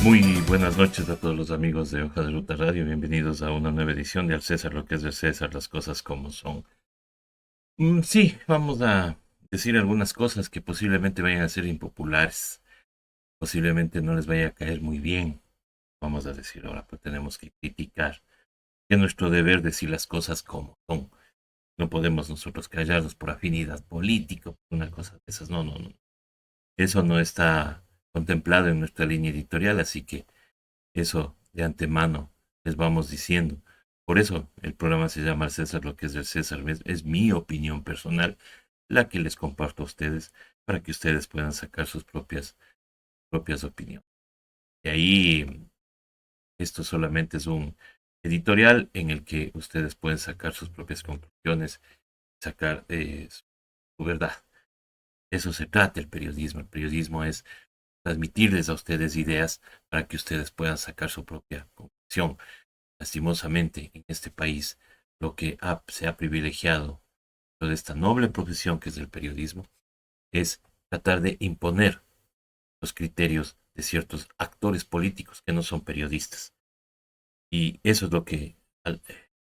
Muy buenas noches a todos los amigos de Hoja de Ruta Radio. Bienvenidos a una nueva edición de Al César lo que es del César, las cosas como son. Sí, vamos a decir algunas cosas que posiblemente vayan a ser impopulares, posiblemente no les vaya a caer muy bien. Vamos a decir ahora, pues tenemos que criticar. Es nuestro deber decir las cosas como son. No podemos nosotros callarnos por afinidad política, una cosa de esas. No, no, no. Eso no está contemplado en nuestra línea editorial, así que eso de antemano les vamos diciendo. Por eso el programa se llama Al César lo que es del César. Es mi opinión personal la que les comparto a ustedes para que ustedes puedan sacar sus propias opiniones. Y ahí esto solamente es un editorial en el que ustedes pueden sacar sus propias conclusiones, sacar su verdad. Eso se trata el periodismo. El periodismo es transmitirles a ustedes ideas para que ustedes puedan sacar su propia conclusión. Lastimosamente, en este país, lo que se ha privilegiado de esta noble profesión que es el periodismo es tratar de imponer los criterios de ciertos actores políticos que no son periodistas. Y eso es lo que,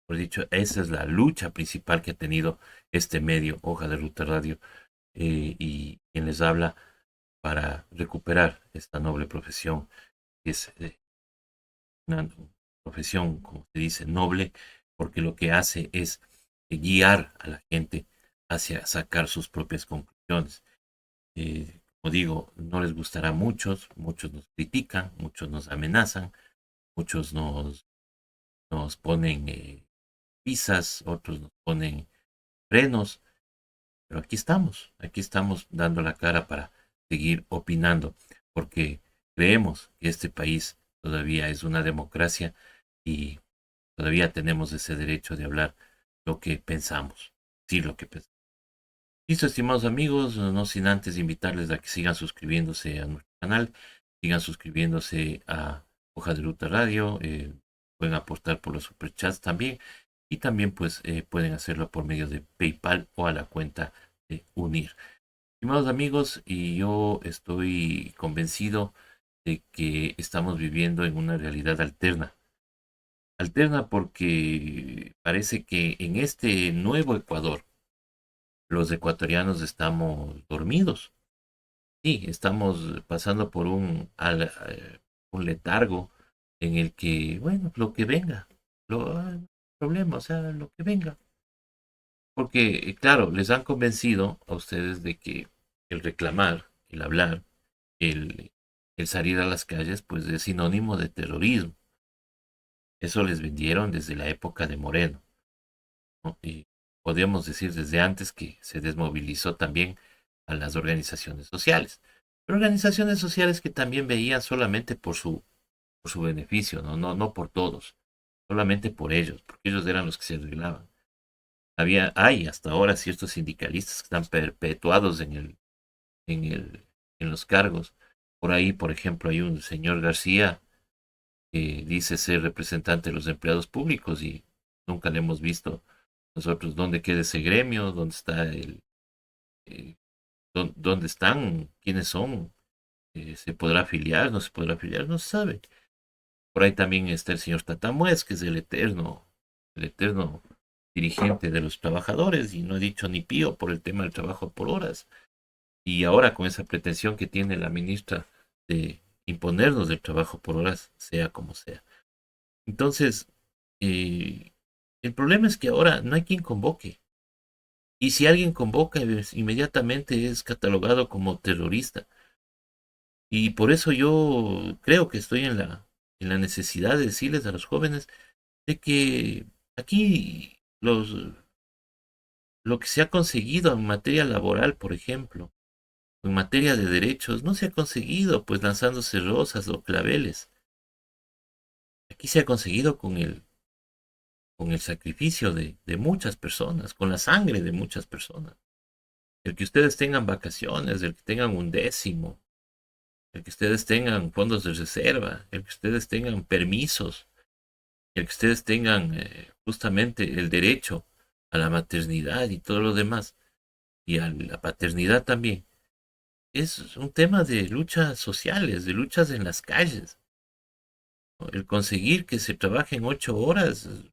por dicho, esa es la lucha principal que ha tenido este medio, Hoja de Ruta Radio, y quien les habla para recuperar esta noble profesión, que es una profesión, como se dice, noble, porque lo que hace es guiar a la gente hacia sacar sus propias conclusiones. Como digo, no les gustará a muchos, muchos nos critican, muchos nos amenazan, muchos nos ponen pisas, otros nos ponen frenos, pero aquí estamos dando la cara para seguir opinando, porque creemos que este país todavía es una democracia y todavía tenemos ese derecho de hablar lo que pensamos, decir lo que pensamos. Listo, estimados amigos, no sin antes invitarles a que sigan suscribiéndose a nuestro canal, sigan suscribiéndose a Hoja de Ruta Radio, pueden aportar por los superchats también y también pues pueden hacerlo por medio de PayPal o a la cuenta de Unir. Estimados amigos, y yo estoy convencido de que estamos viviendo en una realidad alterna. Alterna porque parece que en este nuevo Ecuador los ecuatorianos estamos dormidos. Sí, estamos pasando por un letargo en el que, bueno, lo que venga, problema, o sea, lo que venga. Porque, claro, les han convencido a ustedes de que el reclamar, el hablar, el, el salir a las calles, pues es sinónimo de terrorismo. Eso les vendieron desde la época de Moreno, ¿no? Y podríamos decir desde antes que se desmovilizó también a las organizaciones sociales. Pero organizaciones sociales que también veían solamente por su beneficio, ¿no? No por todos, solamente por ellos, porque ellos eran los que se arreglaban. Hay hasta ahora ciertos sindicalistas que están perpetuados en el, en los cargos. Por ahí, por ejemplo, hay un señor García que dice ser representante de los empleados públicos y nunca le hemos visto nosotros dónde queda ese gremio, dónde está eh, dónde están, quiénes son, se podrá afiliar, no se podrá afiliar, no se sabe. Por ahí también está el señor Tatamuez, que es el eterno dirigente de los trabajadores y no he dicho ni pío por el tema del trabajo por horas. Y ahora con esa pretensión que tiene la ministra de imponernos el trabajo por horas, sea como sea. Entonces, eh, el problema es que ahora no hay quien convoque. Y si alguien convoca, inmediatamente es catalogado como terrorista. Y por eso yo creo que estoy en la necesidad de decirles a los jóvenes de que aquí lo que se ha conseguido en materia laboral, por ejemplo, en materia de derechos, no se ha conseguido pues lanzándose rosas o claveles. Aquí se ha conseguido con el sacrificio de muchas personas, con la sangre de muchas personas. El que ustedes tengan vacaciones, el que tengan un décimo, el que ustedes tengan fondos de reserva, el que ustedes tengan permisos, el que ustedes tengan justamente el derecho a la maternidad y todo lo demás, y a la paternidad también, es un tema de luchas sociales, de luchas en las calles. ¿no? El conseguir que se trabaje en 8 horas es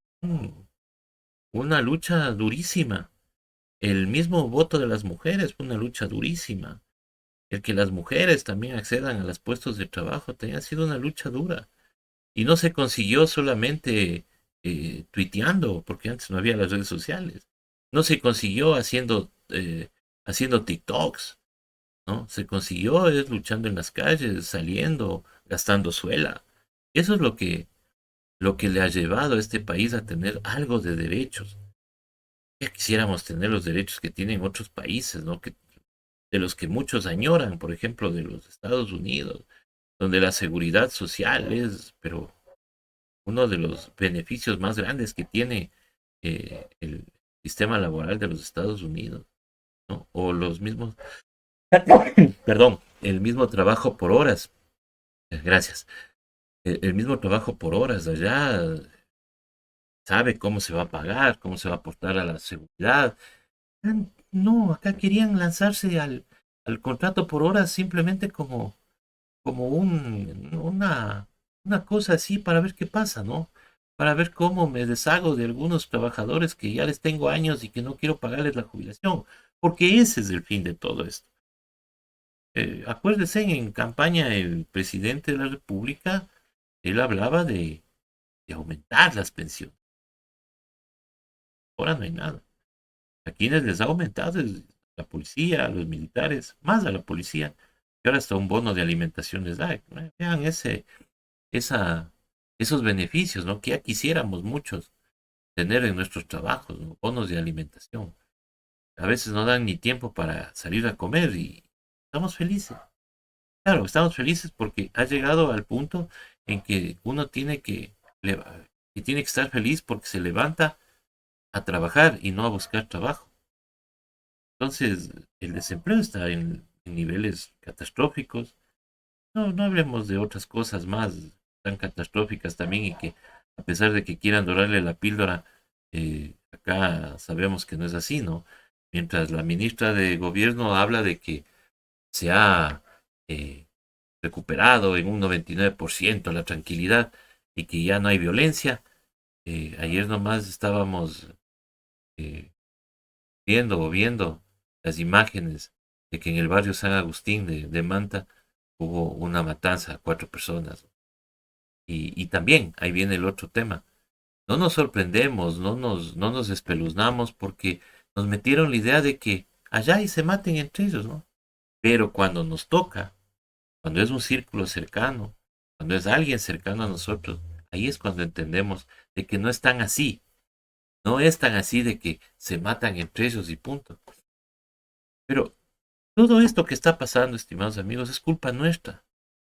una lucha durísima. El mismo voto de las mujeres fue una lucha durísima. El que las mujeres también accedan a los puestos de trabajo también ha sido una lucha dura. Y no se consiguió solamente tuiteando, porque antes no había las redes sociales. No se consiguió haciendo TikToks, ¿no? Se consiguió es luchando en las calles, saliendo, gastando suela. Eso es lo que le ha llevado a este país a tener algo de derechos. Ya quisiéramos tener los derechos que tienen otros países, ¿no? De los que muchos añoran, por ejemplo, de los Estados Unidos, donde la seguridad social es, pero uno de los beneficios más grandes que tiene el sistema laboral de los Estados Unidos, ¿no? O los mismos, perdón, el mismo trabajo por horas, gracias, el mismo trabajo por horas allá sabe cómo se va a pagar, cómo se va a aportar a la seguridad. No, acá querían lanzarse al contrato por horas simplemente como una cosa así para ver qué pasa, ¿no? Para ver cómo me deshago de algunos trabajadores que ya les tengo años y que no quiero pagarles la jubilación, porque ese es el fin de todo esto. Acuérdense, en campaña el presidente de la República, él hablaba de aumentar las pensiones. Ahora no hay nada. A quienes les ha aumentado es la policía, a los militares, más a la policía, que ahora hasta un bono de alimentación les da. Vean esa, esos beneficios, ¿no? Que ya quisiéramos muchos tener en nuestros trabajos, ¿no? Bonos de alimentación. A veces no dan ni tiempo para salir a comer y estamos felices. Claro, estamos felices porque ha llegado al punto en que uno tiene que estar feliz porque se levanta a trabajar y no a buscar trabajo. Entonces, el desempleo está en niveles catastróficos. No, no hablemos de otras cosas más tan catastróficas también y que a pesar de que quieran dorarle la píldora, acá sabemos que no es así, ¿no? Mientras la ministra de Gobierno habla de que se ha eh, recuperado en un 99% la tranquilidad y que ya no hay violencia, ayer nomás estábamos eh, viendo las imágenes de que en el barrio San Agustín de Manta hubo una matanza a 4 personas. Y también ahí viene el otro tema. No nos sorprendemos, no nos espeluznamos porque nos metieron la idea de que allá y se maten entre ellos, ¿no? Pero cuando nos toca, cuando es un círculo cercano, cuando es alguien cercano a nosotros, ahí es cuando entendemos de que no es tan así, no es tan así de que se matan entre ellos y punto. Pero todo esto que está pasando, estimados amigos, es culpa nuestra,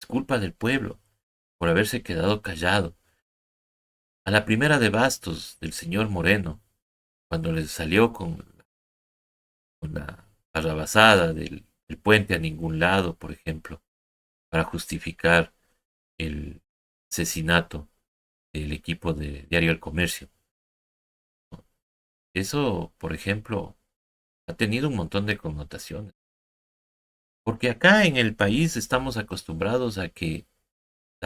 es culpa del pueblo por haberse quedado callado. A la primera de bastos del señor Moreno, cuando le salió con la barrabasada del puente a ningún lado, por ejemplo, para justificar el asesinato del equipo de Diario El Comercio. Eso, por ejemplo, ha tenido un montón de connotaciones. Porque acá en el país estamos acostumbrados a que,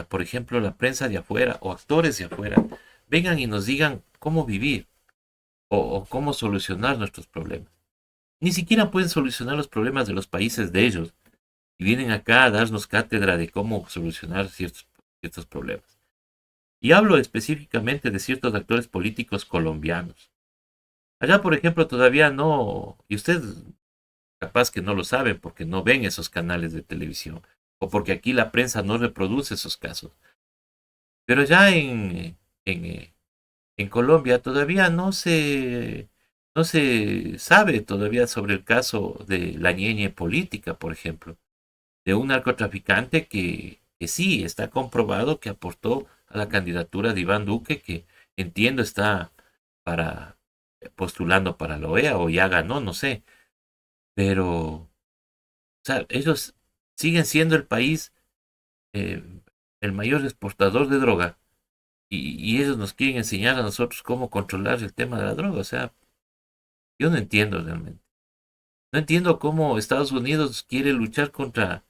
por ejemplo, la prensa de afuera o actores de afuera vengan y nos digan cómo vivir o cómo solucionar nuestros problemas. Ni siquiera pueden solucionar los problemas de los países de ellos y vienen acá a darnos cátedra de cómo solucionar ciertos problemas. Y hablo específicamente de ciertos actores políticos colombianos. Allá, por ejemplo, todavía no, y ustedes capaz que no lo saben porque no ven esos canales de televisión o porque aquí la prensa no reproduce esos casos. Pero ya en, eh, en Colombia todavía no se sabe todavía sobre el caso de la ñeñe política, por ejemplo, de un narcotraficante que sí está comprobado que aportó a la candidatura de Iván Duque, que entiendo está para postulando para la OEA o ya ganó, no sé, pero o sea, ellos siguen siendo el país eh, el mayor exportador de droga y ellos nos quieren enseñar a nosotros cómo controlar el tema de la droga. O sea, yo no entiendo realmente. No entiendo cómo Estados Unidos quiere luchar contra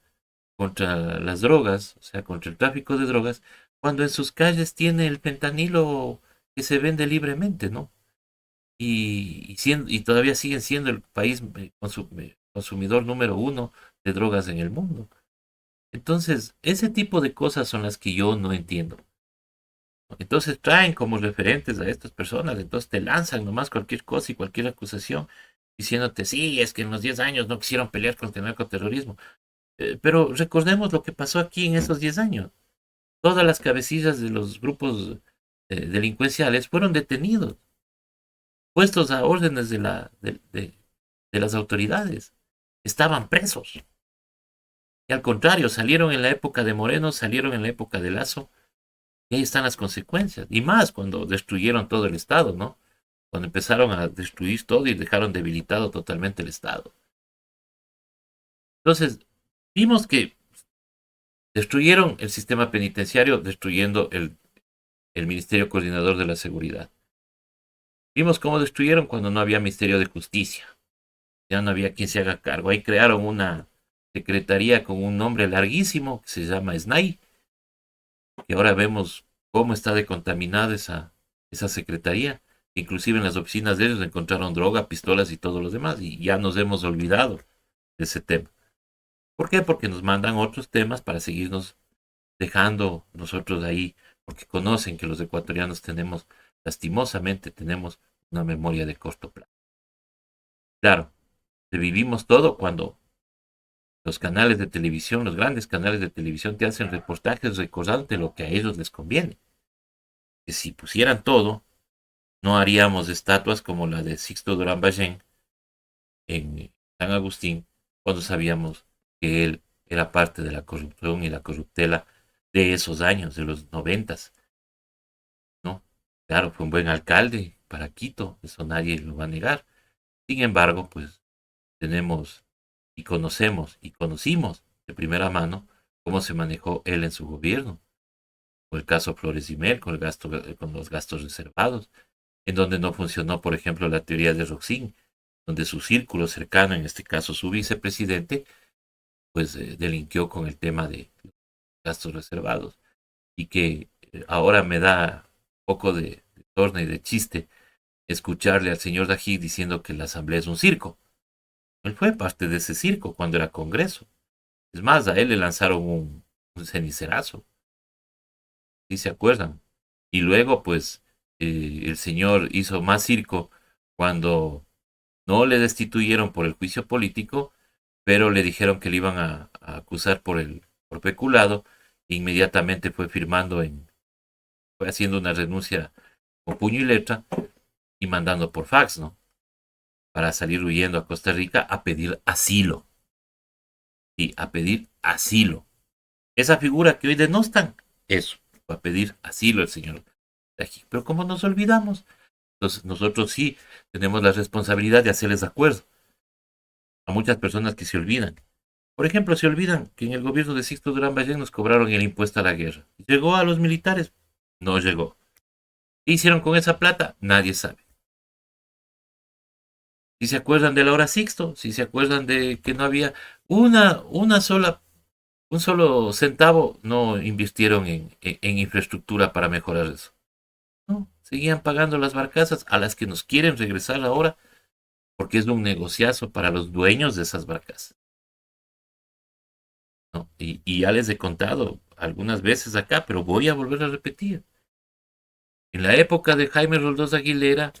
las drogas, o sea, contra el tráfico de drogas, cuando en sus calles tiene el fentanilo que se vende libremente, ¿no? Y todavía siguen siendo el país consumidor número uno de drogas en el mundo. Entonces, ese tipo de cosas son las que yo no entiendo. Entonces traen como referentes a estas personas, entonces te lanzan nomás cualquier cosa y cualquier acusación, diciéndote, sí, es que en los 10 años no quisieron pelear contra el narcoterrorismo. Pero recordemos lo que pasó aquí en esos 10 años. Todas las cabecillas de los grupos delincuenciales fueron detenidos, puestos a órdenes de las autoridades. Estaban presos. Y al contrario, salieron en la época de Moreno, salieron en la época de Lazo, y ahí están las consecuencias. Y más cuando destruyeron todo el Estado, ¿no? Cuando empezaron a destruir todo y dejaron debilitado totalmente el Estado. Entonces, vimos que destruyeron el sistema penitenciario, destruyendo el Ministerio Coordinador de la Seguridad. Vimos cómo destruyeron cuando no había Ministerio de Justicia. Ya no había quien se haga cargo. Ahí crearon una secretaría con un nombre larguísimo que se llama SNAI, que ahora vemos cómo está decontaminada esa secretaría. Inclusive en las oficinas de ellos encontraron droga, pistolas y todo lo demás, y ya nos hemos olvidado de ese tema. ¿Por qué? Porque nos mandan otros temas para seguirnos dejando nosotros ahí, porque conocen que los ecuatorianos tenemos, lastimosamente, tenemos una memoria de corto plazo. Claro, vivimos todo cuando los canales de televisión, los grandes canales de televisión te hacen reportajes recordándote lo que a ellos les conviene. Que si pusieran todo, no haríamos estatuas como la de Sixto Durán Ballén en San Agustín, cuando sabíamos que él era parte de la corrupción y la corruptela de esos años, de los 90, ¿no? Claro, fue un buen alcalde para Quito, eso nadie lo va a negar. Sin embargo, pues tenemos y conocemos y conocimos de primera mano cómo se manejó él en su gobierno, con el caso Flores y Mel, con los gastos reservados, en donde no funcionó, por ejemplo, la teoría de Roxin, donde su círculo cercano, en este caso su vicepresidente, pues delinquió con el tema de gastos reservados y que ahora me da un poco de torna y de chiste escucharle al señor Dají diciendo que la asamblea es un circo. Él fue parte de ese circo cuando era Congreso. Es más, a él le lanzaron un cenicerazo, si se acuerdan. Y luego, pues, el señor hizo más circo cuando no le destituyeron por el juicio político, pero le dijeron que le iban a acusar por peculado. E inmediatamente fue haciendo una renuncia con puño y letra y mandando por fax, ¿no? Para salir huyendo a Costa Rica a pedir asilo. Y a pedir asilo. Esa figura que hoy denostan, eso, va a pedir asilo el señor de aquí. Pero como nos olvidamos, entonces nosotros sí tenemos la responsabilidad de hacerles acuerdo a muchas personas que se olvidan. Por ejemplo, se olvidan que en el gobierno de Sixto Durán Ballén nos cobraron el impuesto a la guerra. ¿Llegó a los militares? No llegó. ¿Qué hicieron con esa plata? Nadie sabe. Si se acuerdan de la hora Sixto, si se acuerdan de que no había una sola, un solo centavo, no invirtieron en infraestructura para mejorar eso. No, seguían pagando las barcazas a las que nos quieren regresar ahora porque es un negociazo para los dueños de esas barcazas. ¿No? Y ya les he contado algunas veces acá, pero voy a volver a repetir. En la época de Jaime Roldós Aguilera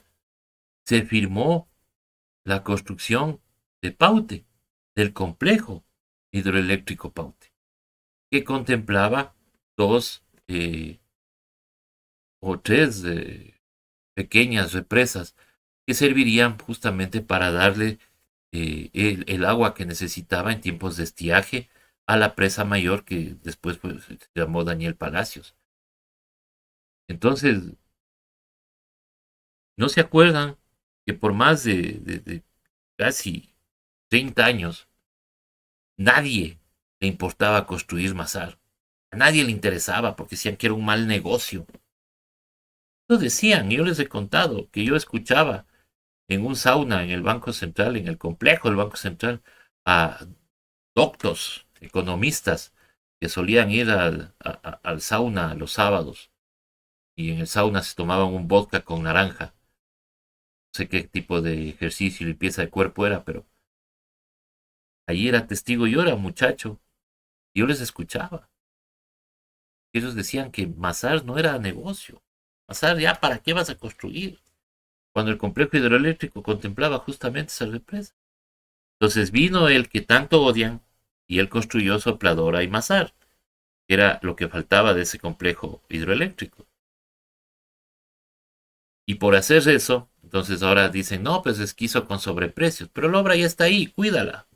se firmó la construcción de Paute, del complejo hidroeléctrico Paute, que contemplaba dos o tres pequeñas represas que servirían justamente para darle el agua que necesitaba en tiempos de estiaje a la presa mayor que después pues, se llamó Daniel Palacios. Entonces, ¿no se acuerdan que por más de casi 30 años nadie le importaba construir Mazar? A nadie le interesaba porque decían que era un mal negocio. Lo decían, yo les he contado que yo escuchaba en un sauna en el Banco Central, en el complejo del Banco Central, a doctos, economistas, que solían ir al sauna los sábados y en el sauna se tomaban un vodka con naranja. No sé qué tipo de ejercicio y limpieza de cuerpo era, pero allí era testigo yo, era muchacho, y yo les escuchaba. Ellos decían que Mazar no era negocio. Mazar, ya, ¿para qué vas a construir? Cuando el complejo hidroeléctrico contemplaba justamente esa represa. Entonces vino el que tanto odian y él construyó Sopladora y Mazar, que era lo que faltaba de ese complejo hidroeléctrico. Y por hacer eso, entonces ahora dicen, no, pues es que hizo con sobreprecios, pero la obra ya está ahí, cuídala.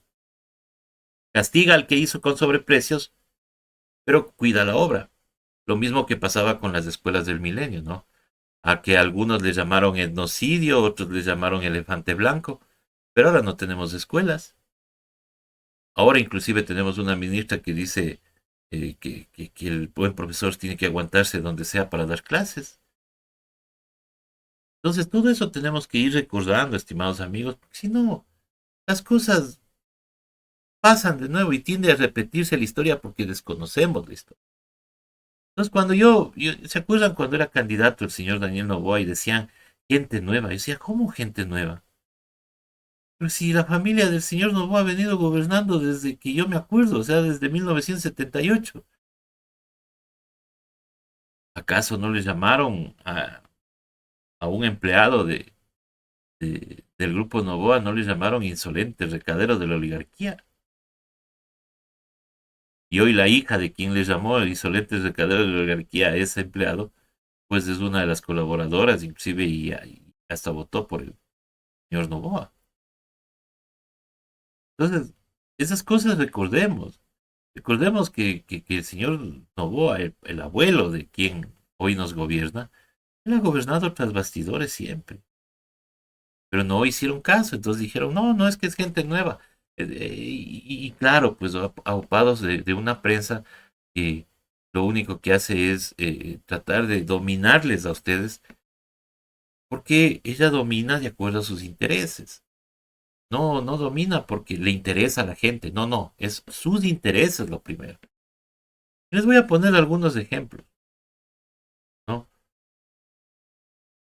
Castiga al que hizo con sobreprecios, pero cuida la obra. Lo mismo que pasaba con las escuelas del milenio, ¿no? A que algunos les llamaron etnocidio, otros les llamaron elefante blanco, pero ahora no tenemos escuelas. Ahora inclusive tenemos una ministra que dice que el buen profesor tiene que aguantarse donde sea para dar clases. Entonces todo eso tenemos que ir recordando, estimados amigos, porque si no, las cosas pasan de nuevo y tiende a repetirse la historia porque desconocemos la historia. Entonces cuando ¿se acuerdan cuando era candidato el señor Daniel Noboa y decían gente nueva? Yo decía, ¿cómo gente nueva? Pero si la familia del señor Noboa ha venido gobernando desde que yo me acuerdo, o sea, desde 1978. ¿Acaso no le llamaron a un empleado del grupo Novoa, no le llamaron insolente recadero de la oligarquía? Y hoy la hija de quien le llamó el insolente recadero de la oligarquía a ese empleado, pues es una de las colaboradoras, inclusive y hasta votó por el señor Novoa. Entonces, esas cosas recordemos. Recordemos que el señor Novoa, el abuelo de quien hoy nos gobierna, él ha gobernado tras bastidores siempre, pero no hicieron caso, entonces dijeron, no, no es que es gente nueva. Y claro, pues aupados de una prensa que lo único que hace es tratar de dominarles a ustedes, porque ella domina de acuerdo a sus intereses. No, no domina porque le interesa a la gente, no, no, es sus intereses lo primero. Les voy a poner algunos ejemplos, ¿no?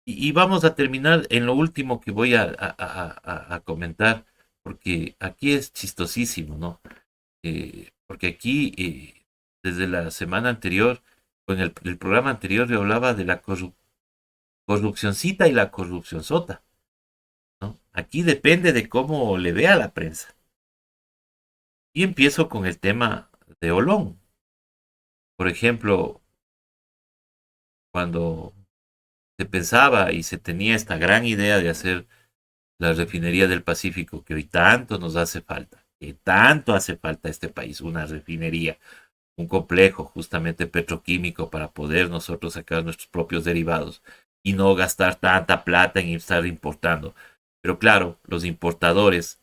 Y vamos a terminar en lo último que voy a comentar, porque aquí es chistosísimo, ¿no? Porque aquí, desde la semana anterior, o en el programa anterior, yo hablaba de la corrupcioncita y la corrupcionzota, ¿no? Aquí depende de cómo le vea la prensa. Y empiezo con el tema de Olón. Por ejemplo, cuando se pensaba y se tenía esta gran idea de hacer la refinería del Pacífico, que hoy tanto nos hace falta, que tanto hace falta a este país, una refinería, un complejo justamente petroquímico para poder nosotros sacar nuestros propios derivados y no gastar tanta plata en estar importando. Pero claro, los importadores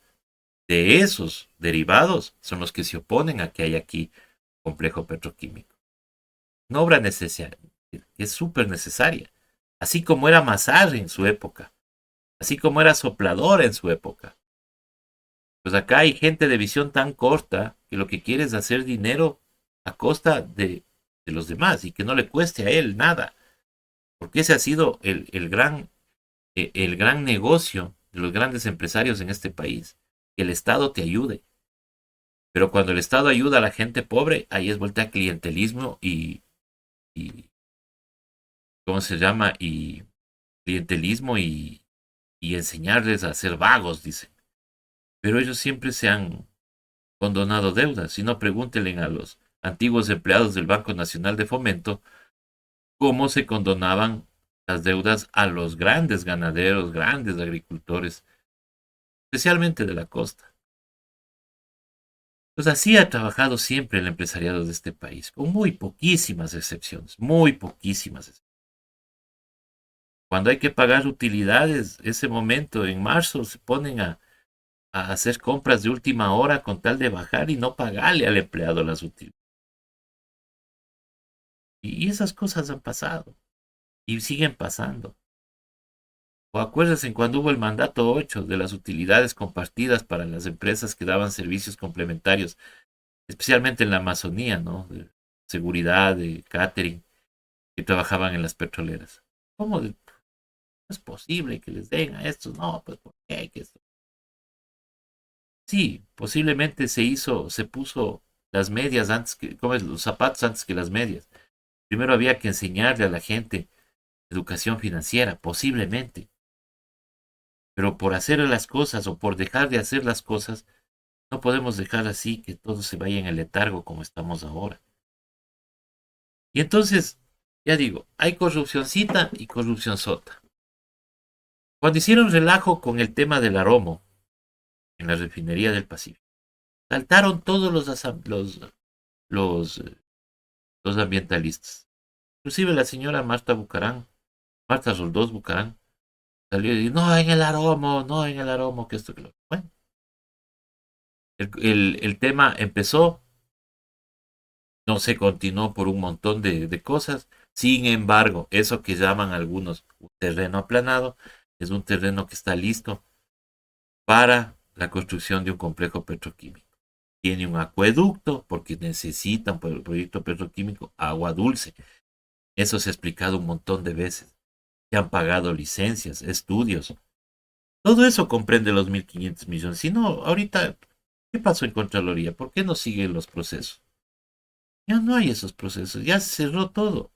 de esos derivados son los que se oponen a que haya aquí complejo petroquímico. Una obra necesaria, es súper necesaria, así como era Mazar en su época, así como era Sopladora en su época. Pues acá hay gente de visión tan corta que lo que quiere es hacer dinero a costa de los demás y que no le cueste a él nada. Porque ese ha sido el gran negocio de los grandes empresarios en este país. Que el Estado te ayude. Pero cuando el Estado ayuda a la gente pobre, ahí es vuelta a clientelismo y ¿cómo se llama? Y clientelismo y enseñarles a ser vagos, dicen. Pero ellos siempre se han condonado deudas. Si no, pregúntenle a los antiguos empleados del Banco Nacional de Fomento cómo se condonaban las deudas a los grandes ganaderos, grandes agricultores, especialmente de la costa. Pues así ha trabajado siempre el empresariado de este país, con muy poquísimas excepciones, muy poquísimas excepciones. Cuando hay que pagar utilidades, ese momento, en marzo, se ponen a hacer compras de última hora con tal de bajar y no pagarle al empleado las utilidades. Y esas cosas han pasado y siguen pasando. O acuérdense cuando hubo el mandato 8 de las utilidades compartidas para las empresas que daban servicios complementarios. especialmente en la Amazonía, ¿no? De seguridad, de catering, que trabajaban en las petroleras. ¿Cómo es posible que les den a estos? No, pues ¿por qué? Que sí, posiblemente se puso las medias antes que, ¿cómo es? Los zapatos antes que las medias. Primero había que enseñarle a la gente educación financiera, posiblemente. Pero por hacer las cosas o por dejar de hacer las cosas, no podemos dejar así que todo se vaya en el letargo como estamos ahora. Y entonces, ya digo, hay corrupcioncita y corrupción sota. Cuando hicieron relajo con el tema del aromo en la refinería del Pacífico, saltaron todos los, eh, los ambientalistas. Inclusive la señora Marta Roldós Bucarán, salió y dijo, no en el aromo, no en el aromo, que esto que lo... Bueno, el tema empezó, no se continuó por un montón de cosas. Sin embargo, eso que llaman algunos un terreno aplanado, es un terreno que está listo para la construcción de un complejo petroquímico. Tiene un acueducto porque necesitan por el proyecto petroquímico agua dulce. Eso se ha explicado un montón de veces. Se han pagado licencias, estudios. Todo eso comprende los 1.500 millones. Si no, ahorita, ¿qué pasó en Contraloría? ¿Por qué no siguen los procesos? Ya no hay esos procesos, ya se cerró todo.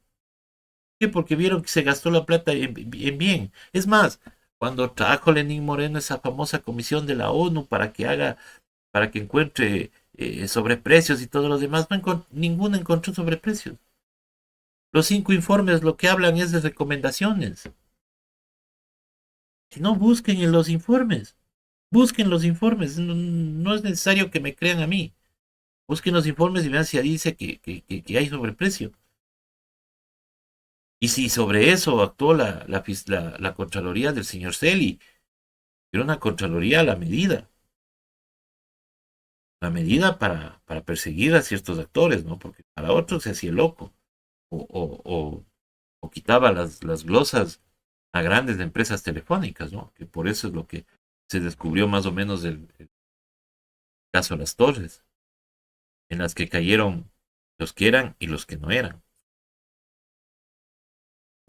¿Qué? Porque vieron que se gastó la plata en bien. Es más, cuando trajo Lenín Moreno esa famosa comisión de la ONU para que encuentre sobreprecios y todos los demás, ninguno encontró sobreprecios. Los 5 informes lo que hablan es de recomendaciones. Si no, busquen en los informes. Busquen los informes. No, no es necesario que me crean a mí. Busquen los informes y vean si ahí dice que hay sobreprecio. Y si sobre eso actuó la Contraloría del señor Celi, era una Contraloría a la medida para perseguir a ciertos actores, ¿no? Porque para otros se hacía loco, o quitaba las glosas a grandes empresas telefónicas, ¿no? Que por eso es lo que se descubrió más o menos el caso de las torres, en las que cayeron los que eran y los que no eran.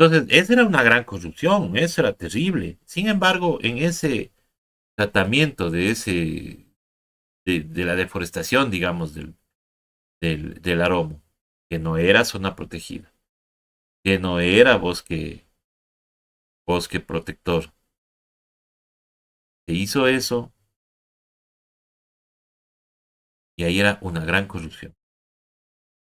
Entonces, esa era una gran corrupción, eso era terrible. Sin embargo, en ese tratamiento de la deforestación, digamos, del Aromo, que no era zona protegida, que no era bosque protector. Se hizo eso y ahí era una gran corrupción.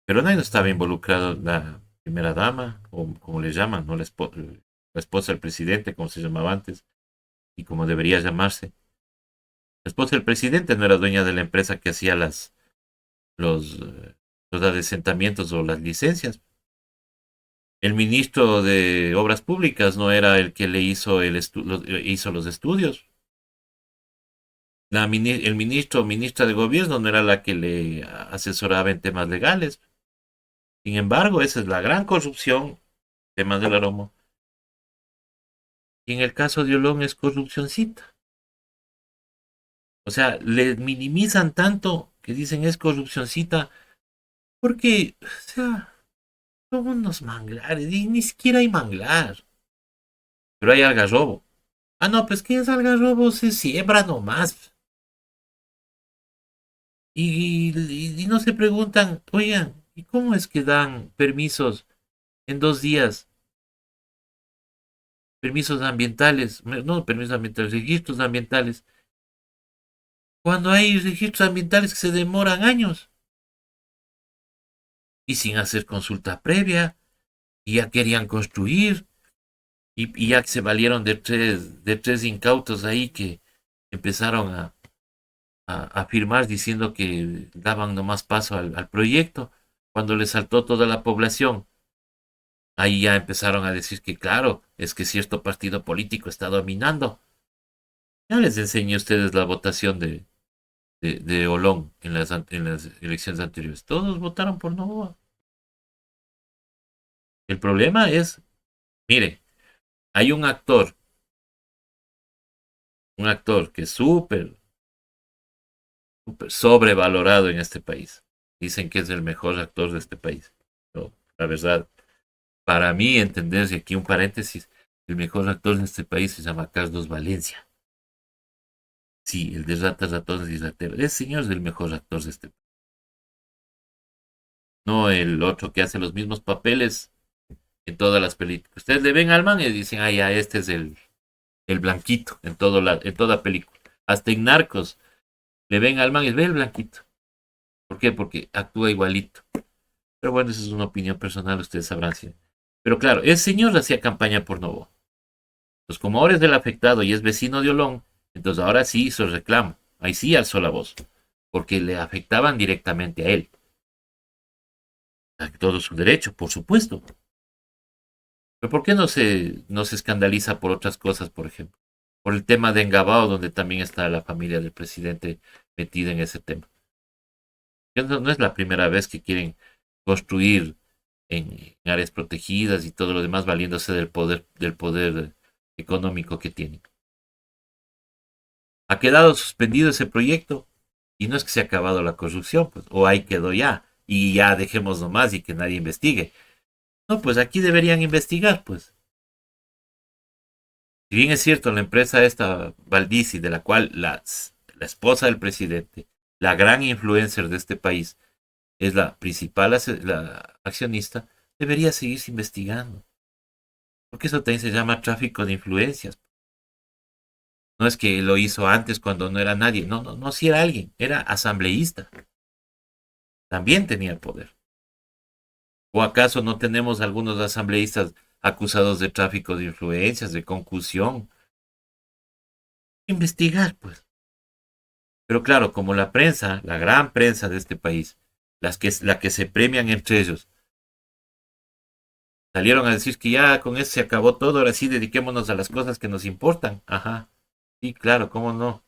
Pero nadie no estaba involucrado la primera dama, o como le llaman, ¿no? La esposa del presidente, como se llamaba antes, y como debería llamarse. La esposa del presidente no era dueña de la empresa que hacía los, eh, los adesentamientos o las licencias. El ministro de Obras Públicas no era el que le hizo, hizo los estudios. El ministro o ministra de Gobierno no era la que le asesoraba en temas legales. Sin embargo, esa es la gran corrupción, temas del aroma. Y en el caso de Olón es corrupcioncita. O sea, le minimizan tanto que dicen es corrupcioncita porque, o sea, son unos manglares y ni siquiera hay manglar. Pero hay algarrobo. Ah, no, pues que es algarrobo, se siembra nomás. Y no se preguntan, oigan, ¿y cómo es que dan permisos en 2 días? Permisos ambientales, no permisos ambientales, registros ambientales. Cuando hay registros ambientales que se demoran años y sin hacer consulta previa, y ya querían construir, y ya que se valieron de tres incautos ahí que empezaron a firmar diciendo que daban nomás paso al proyecto, cuando le saltó toda la población. Ahí ya empezaron a decir que, claro, es que cierto partido político está dominando. Ya les enseñé a ustedes la votación de Olón en las elecciones anteriores. Todos votaron por Novoa. El problema es, mire, hay un actor que es súper, súper sobrevalorado en este país. Dicen que es el mejor actor de este país. Pero, la verdad, para mí, entender, y aquí un paréntesis, el mejor actor de este país se llama Carlos Valencia. Sí, el de Ratas, Ratones y Rateros. Ese señor es el mejor actor de este país. No el otro que hace los mismos papeles en todas las películas. Ustedes le ven al man y dicen, ah, ya, este es el blanquito en toda película. Hasta en Narcos le ven al man y ve el blanquito. ¿Por qué? Porque actúa igualito. Pero bueno, esa es una opinión personal, ustedes sabrán si. Pero claro, ese señor hacía campaña por Novo. Entonces, como ahora es del afectado y es vecino de Olón, entonces ahora sí hizo el reclamo. Ahí sí alzó la voz. Porque le afectaban directamente a él. A todo su derecho, por supuesto. Pero ¿por qué no se escandaliza por otras cosas, por ejemplo? Por el tema de Engabao, donde también está la familia del presidente metida en ese tema. No es la primera vez que quieren construir en áreas protegidas y todo lo demás valiéndose del poder económico que tienen. Ha quedado suspendido ese proyecto y no es que se ha acabado la corrupción, pues, o ahí quedó ya, y ya dejemos nomás y que nadie investigue. No, pues aquí deberían investigar, pues. Si bien es cierto, la empresa esta, Valdisi, de la cual la esposa del presidente, la gran influencer de este país, es la principal la accionista, debería seguirse investigando. Porque eso también se llama tráfico de influencias. No es que lo hizo antes cuando no era nadie. No, no, no, si era alguien, era asambleísta. También tenía poder. ¿O acaso no tenemos algunos asambleístas acusados de tráfico de influencias, de concusión? Investigar, pues. Pero claro, como la prensa, la gran prensa de este país, la que se premian entre ellos, salieron a decir que ya con eso se acabó todo, ahora sí dediquémonos a las cosas que nos importan. Ajá. Sí, claro, cómo no.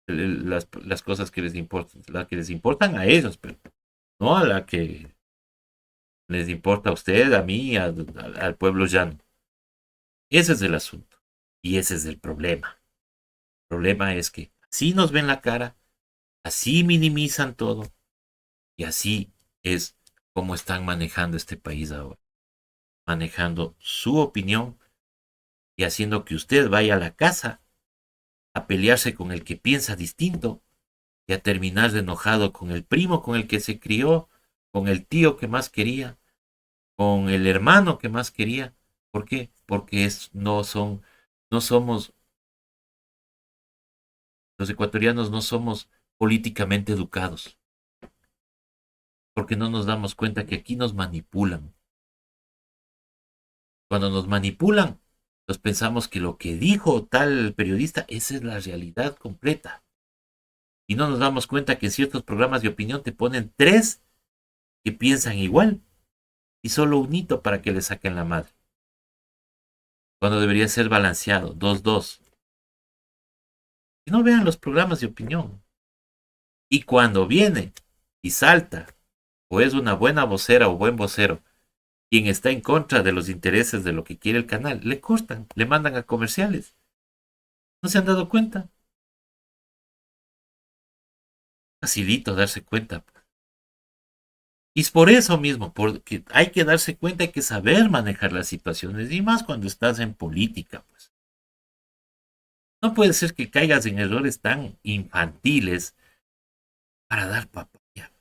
Las cosas que les importan, las que les importan a ellos, pero no a la que les importa a usted, a mí, al pueblo llano. Ese es el asunto. Y ese es el problema. El problema es que así nos ven la cara, así minimizan todo, y así es como están manejando este país ahora. Manejando su opinión y haciendo que usted vaya a la casa a pelearse con el que piensa distinto y a terminar de enojado con el primo con el que se crió, con el tío que más quería, con el hermano que más quería. ¿Por qué? Porque no somos, los ecuatorianos no somos políticamente educados, porque no nos damos cuenta que aquí nos manipulan. Cuando nos manipulan, nos pensamos que lo que dijo tal periodista, esa es la realidad completa. Y no nos damos cuenta que en ciertos programas de opinión te ponen tres que piensan igual y solo un hito para que le saquen la madre. Cuando debería ser balanceado, dos dos. Y no vean los programas de opinión. Y cuando viene y salta, o es una buena vocera o buen vocero, quien está en contra de los intereses de lo que quiere el canal, le cortan, le mandan a comerciales. ¿No se han dado cuenta? Facilito darse cuenta. Y es por eso mismo, porque hay que darse cuenta, hay que saber manejar las situaciones, y más cuando estás en política, pues. No puede ser que caigas en errores tan infantiles para dar papaya.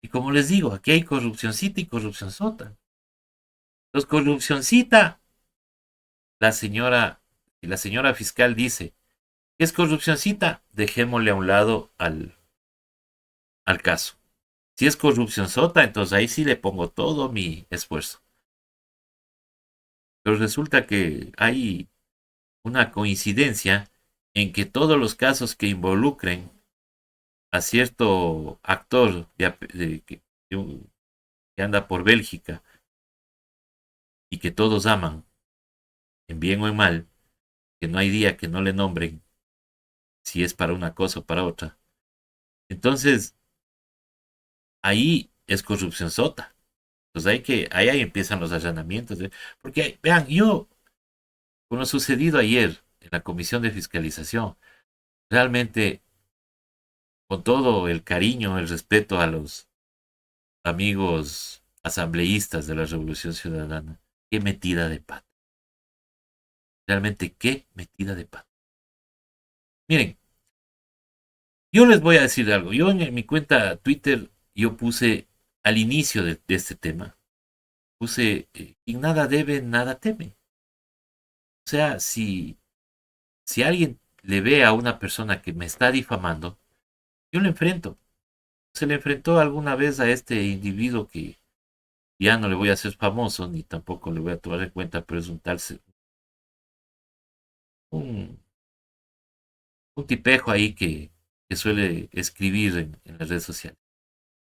Y como les digo, aquí hay corrupcioncita y corrupción sota. Los corrupcioncita, la señora fiscal dice, ¿qué es corrupcioncita? Dejémosle a un lado al caso. Si es corrupción sota, entonces ahí sí le pongo todo mi esfuerzo. Pero resulta que hay una coincidencia en que todos los casos que involucren a cierto actor que anda por Bélgica y que todos aman, en bien o en mal, que no hay día que no le nombren si es para una cosa o para otra. Entonces, ahí es corrupción sota. Entonces ahí empiezan los allanamientos. Porque, vean, con lo sucedido ayer en la Comisión de Fiscalización, realmente con todo el cariño, el respeto a los amigos asambleístas de la Revolución Ciudadana, qué metida de pata. Realmente qué metida de pata. Miren, yo les voy a decir algo. Yo en mi cuenta Twitter, yo puse al inicio de este tema, puse, quien nada debe, nada teme. O sea, si alguien le ve a una persona que me está difamando, yo le enfrento. Se le enfrentó alguna vez a este individuo que ya no le voy a hacer famoso, ni tampoco le voy a tomar en cuenta, pero es un tal, un, un tipejo ahí que suele escribir en las redes sociales.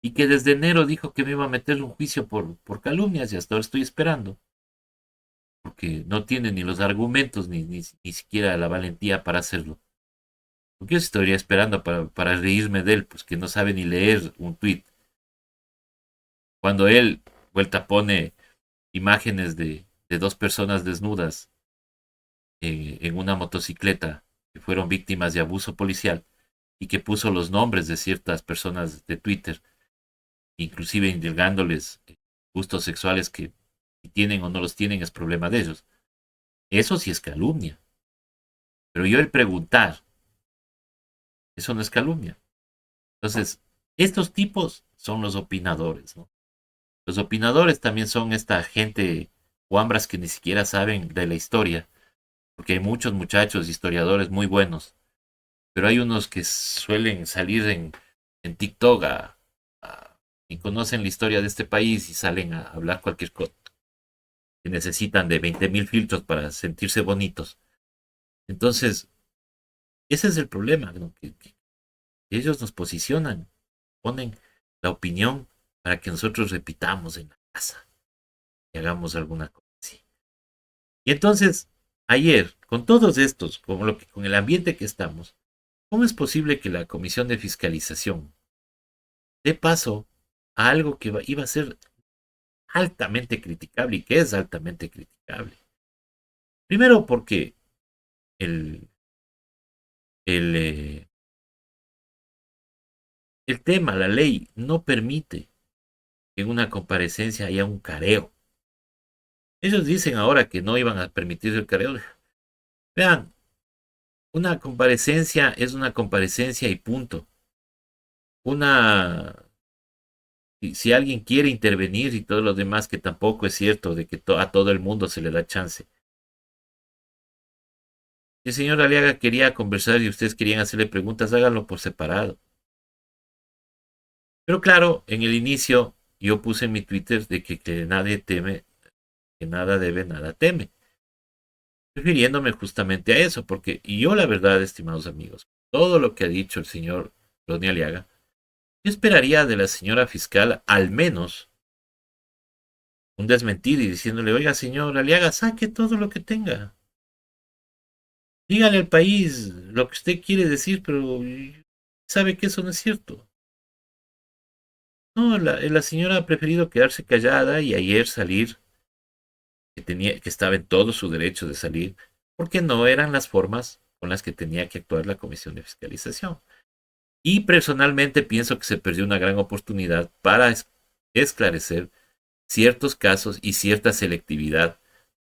Y que desde enero dijo que me iba a meter un juicio por calumnias y hasta ahora estoy esperando, porque no tiene ni los argumentos ni siquiera la valentía para hacerlo. Porque yo estaría esperando para reírme de él, pues que no sabe ni leer un tweet. Cuando él, vuelta, pone imágenes de dos personas desnudas en una motocicleta que fueron víctimas de abuso policial y que puso los nombres de ciertas personas de Twitter, inclusive indicándoles gustos sexuales que si tienen o no los tienen es problema de ellos. Eso sí es calumnia. Pero yo el preguntar, eso no es calumnia. Entonces, estos tipos son los opinadores, ¿no? Los opinadores también son esta gente guambras que ni siquiera saben de la historia, porque hay muchos muchachos historiadores muy buenos, pero hay unos que suelen salir en TikTok y conocen la historia de este país y salen a hablar cualquier cosa, que necesitan de 20.000 filtros para sentirse bonitos. Entonces, ese es el problema, ¿no? Que ellos nos posicionan, ponen la opinión para que nosotros repitamos en la casa y hagamos alguna cosa así. Y entonces, ayer, con todos estos, con el ambiente que estamos, ¿cómo es posible que la Comisión de Fiscalización dé paso a algo que iba a ser altamente criticable y que es altamente criticable? Primero porque el, el, eh, el tema, la ley, no permite que en una comparecencia haya un careo. Ellos dicen ahora que no iban a permitir el careo. Vean, una comparecencia es una comparecencia y punto. Una, si alguien quiere intervenir y todo lo demás, que tampoco es cierto de que a todo el mundo se le da chance. Si el señor Aliaga quería conversar y ustedes querían hacerle preguntas, háganlo por separado. Pero claro, en el inicio yo puse en mi Twitter de que nadie teme, que nada debe, nada teme. Refiriéndome justamente a eso, porque y yo la verdad, estimados amigos, todo lo que ha dicho el señor Ronnie Aliaga, yo esperaría de la señora fiscal al menos un desmentir y diciéndole, oiga señor Aliaga, saque todo lo que tenga. Dígale al país lo que usted quiere decir, pero sabe que eso no es cierto. No, la señora ha preferido quedarse callada y ayer salir, que estaba en todo su derecho de salir, porque no eran las formas con las que tenía que actuar la Comisión de Fiscalización. Y personalmente pienso que se perdió una gran oportunidad para esclarecer ciertos casos y cierta selectividad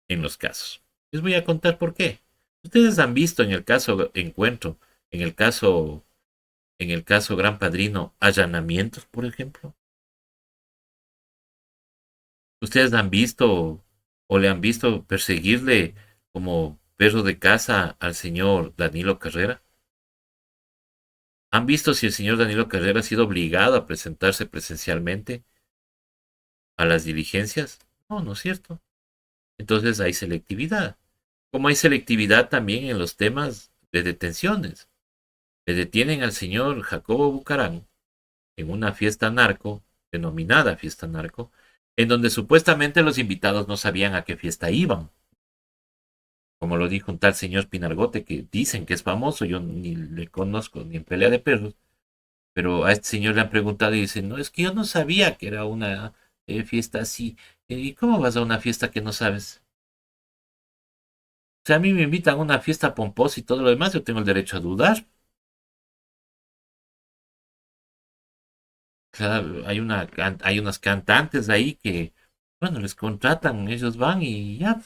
en los casos. Les voy a contar por qué. Ustedes han visto en el caso Encuentro, en el caso, en el caso Gran Padrino, allanamientos, por ejemplo. Ustedes han visto o le han visto perseguirle como perro de caza al señor Danilo Carrera. ¿Han visto si el señor Danilo Carrera ha sido obligado a presentarse presencialmente a las diligencias? No, no es cierto. Entonces hay selectividad. Como hay selectividad también en los temas de detenciones. Le detienen al señor Jacobo Bucarán en una fiesta narco, denominada fiesta narco, en donde supuestamente los invitados no sabían a qué fiesta iban. Como lo dijo un tal señor Pinargote, que dicen que es famoso, yo ni le conozco ni en pelea de perros, pero a este señor le han preguntado y dicen, no, es que yo no sabía que era una fiesta así. ¿Y cómo vas a una fiesta que no sabes? O sea, a mí me invitan a una fiesta pomposa y todo lo demás, yo tengo el derecho a dudar. claro, hay unas cantantes ahí que, bueno, les contratan, ellos van y ya.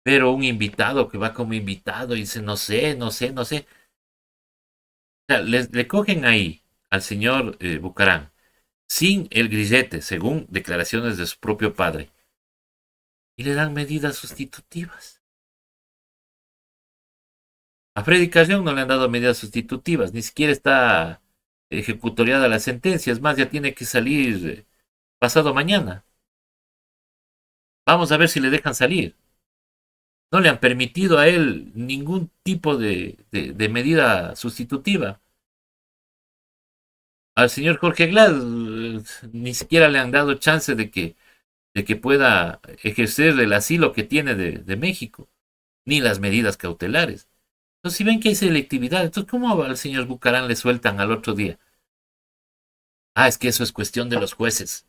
Pero un invitado que va como invitado y dice, no sé, no sé, no sé. O sea, le cogen ahí al señor Bucarán sin el grillete, según declaraciones de su propio padre, y le dan medidas sustitutivas. A Freddy Cayón no le han dado medidas sustitutivas, ni siquiera está ejecutoriada la sentencia, es más, ya tiene que salir pasado mañana. Vamos a ver si le dejan salir. No le han permitido a él ningún tipo de medida sustitutiva. Al señor Jorge Glass ni siquiera le han dado chance de que pueda ejercer el asilo que tiene de México, ni las medidas cautelares. Entonces, si ven que hay selectividad, entonces, ¿cómo al señor Bucarán le sueltan al otro día? Ah, es que eso es cuestión de los jueces.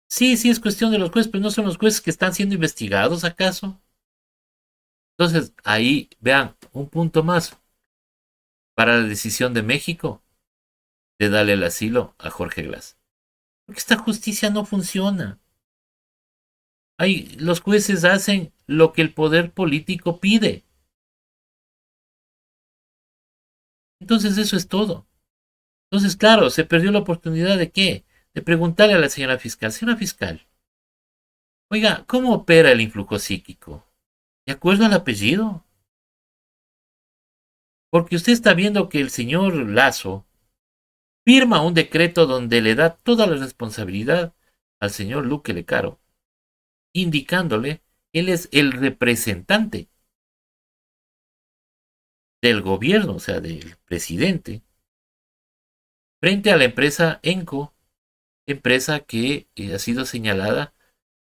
Sí, sí, es cuestión de los jueces, pero no son los jueces que están siendo investigados, ¿acaso? Entonces, ahí, vean, un punto más para la decisión de México de darle el asilo a Jorge Glass. Porque esta justicia no funciona. Ahí, los jueces hacen lo que el poder político pide. Entonces, eso es todo. Entonces, claro, se perdió la oportunidad de qué? De preguntarle a la señora fiscal, oiga, ¿cómo opera el influjo psíquico? ¿De acuerdo al apellido? Porque usted está viendo que el señor Lazo firma un decreto donde le da toda la responsabilidad al señor Luque Lecaro, indicándole que él es el representante del gobierno, o sea, del presidente, frente a la empresa Enco, empresa que ha sido señalada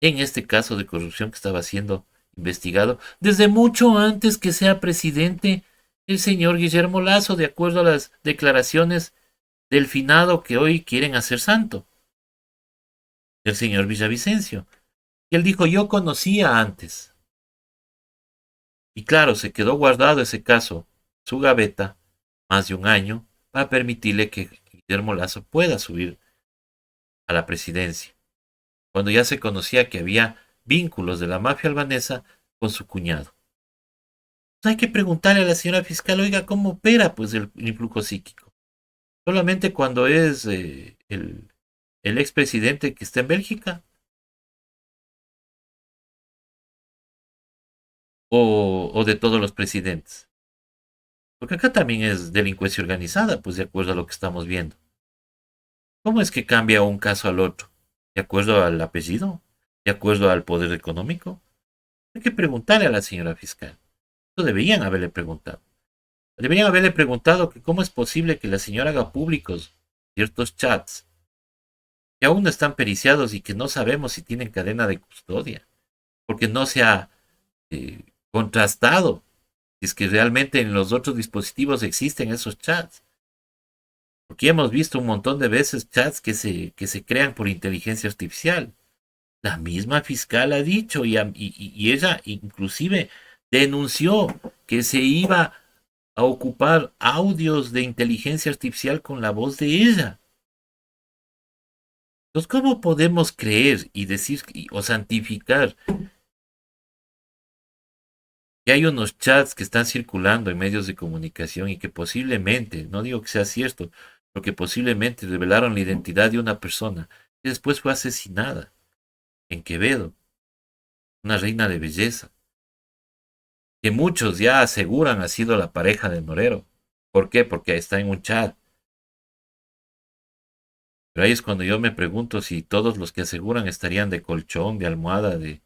en este caso de corrupción que estaba siendo investigado desde mucho antes que sea presidente el señor Guillermo Lazo, de acuerdo a las declaraciones del finado que hoy quieren hacer santo, el señor Villavicencio. Y él dijo, yo conocía antes. Y claro, se quedó guardado ese caso, su gaveta, más de un año, para permitirle que Guillermo Lazo pueda subir a la presidencia, cuando ya se conocía que había vínculos de la mafia albanesa con su cuñado. Hay que preguntarle a la señora fiscal, oiga, ¿cómo opera pues el influjo psíquico? Solamente cuando es el expresidente que está en Bélgica o de todos los presidentes. Porque acá también es delincuencia organizada, pues de acuerdo a lo que estamos viendo. ¿Cómo es que cambia un caso al otro? ¿De acuerdo al apellido? ¿De acuerdo al poder económico? Hay que preguntarle a la señora fiscal. Eso deberían haberle preguntado. Deberían haberle preguntado que cómo es posible que la señora haga públicos ciertos chats que aún no están periciados y que no sabemos si tienen cadena de custodia, porque no se ha contrastado si es que realmente en los otros dispositivos existen esos chats. Porque hemos visto un montón de veces chats que se crean por inteligencia artificial. La misma fiscal ha dicho y ella inclusive denunció que se iba a ocupar audios de inteligencia artificial con la voz de ella. Entonces, ¿cómo podemos creer y decir o santificar que hay unos chats que están circulando en medios de comunicación y que posiblemente, no digo que sea cierto, pero que posiblemente revelaron la identidad de una persona que después fue asesinada en Quevedo, una reina de belleza, que muchos ya aseguran ha sido la pareja de Norero? ¿Por qué? Porque está en un chat. Pero ahí es cuando yo me pregunto si todos los que aseguran estarían de colchón, de almohada, de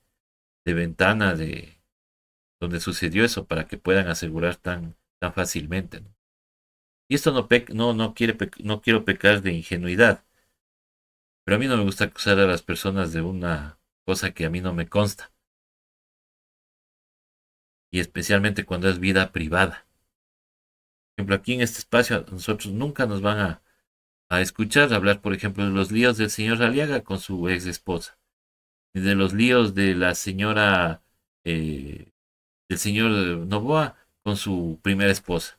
ventana, de donde sucedió eso, para que puedan asegurar tan fácilmente, ¿no? Y esto no quiero pecar de ingenuidad, pero a mí no me gusta acusar a las personas de una cosa que a mí no me consta, y especialmente cuando es vida privada. Por ejemplo, aquí en este espacio nosotros nunca nos van a escuchar hablar, por ejemplo, de los líos del señor Aliaga con su ex esposa, ni de los líos de la señora, eh, del señor Novoa con su primera esposa.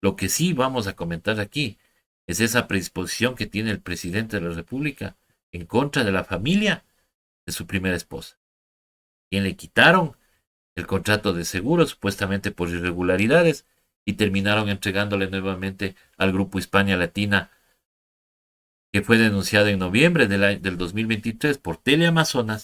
Lo que sí vamos a comentar aquí es esa predisposición que tiene el presidente de la República en contra de la familia de su primera esposa, quien le quitaron el contrato de seguro supuestamente por irregularidades y terminaron entregándole nuevamente al grupo Hispania Latina, que fue denunciado en noviembre del 2023 por Teleamazonas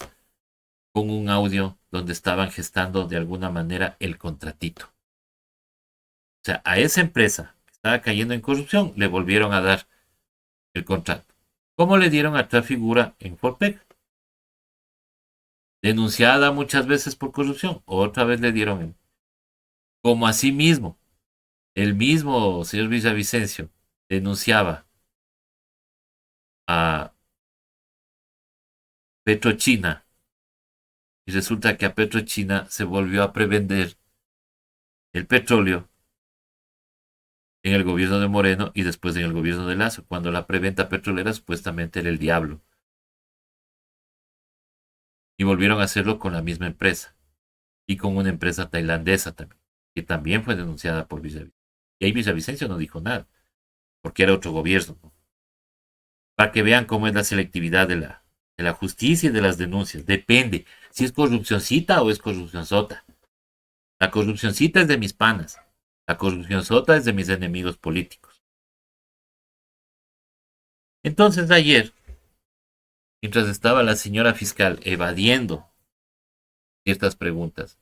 con un audio donde estaban gestando de alguna manera el contratito. O sea, a esa empresa que estaba cayendo en corrupción le volvieron a dar el contrato. ¿Cómo le dieron a otra figura en Forpec? Denunciada muchas veces por corrupción, otra vez le dieron. Como así mismo, el mismo señor Villavicencio denunciaba a Petrochina y resulta que a Petrochina se volvió a prevender el petróleo en el gobierno de Moreno y después en el gobierno de Lazo, cuando la preventa petrolera supuestamente era el diablo. Y volvieron a hacerlo con la misma empresa y con una empresa tailandesa también, que también fue denunciada por Villavicencio. Y ahí Villavicencio no dijo nada, porque era otro gobierno, ¿no? Para que vean cómo es la selectividad de la justicia y de las denuncias. Depende si es corrupcioncita o es corrupcionzota. La corrupcioncita es de mis panas. La corrupcionzota es de mis enemigos políticos. Entonces ayer, mientras estaba la señora fiscal evadiendo ciertas preguntas,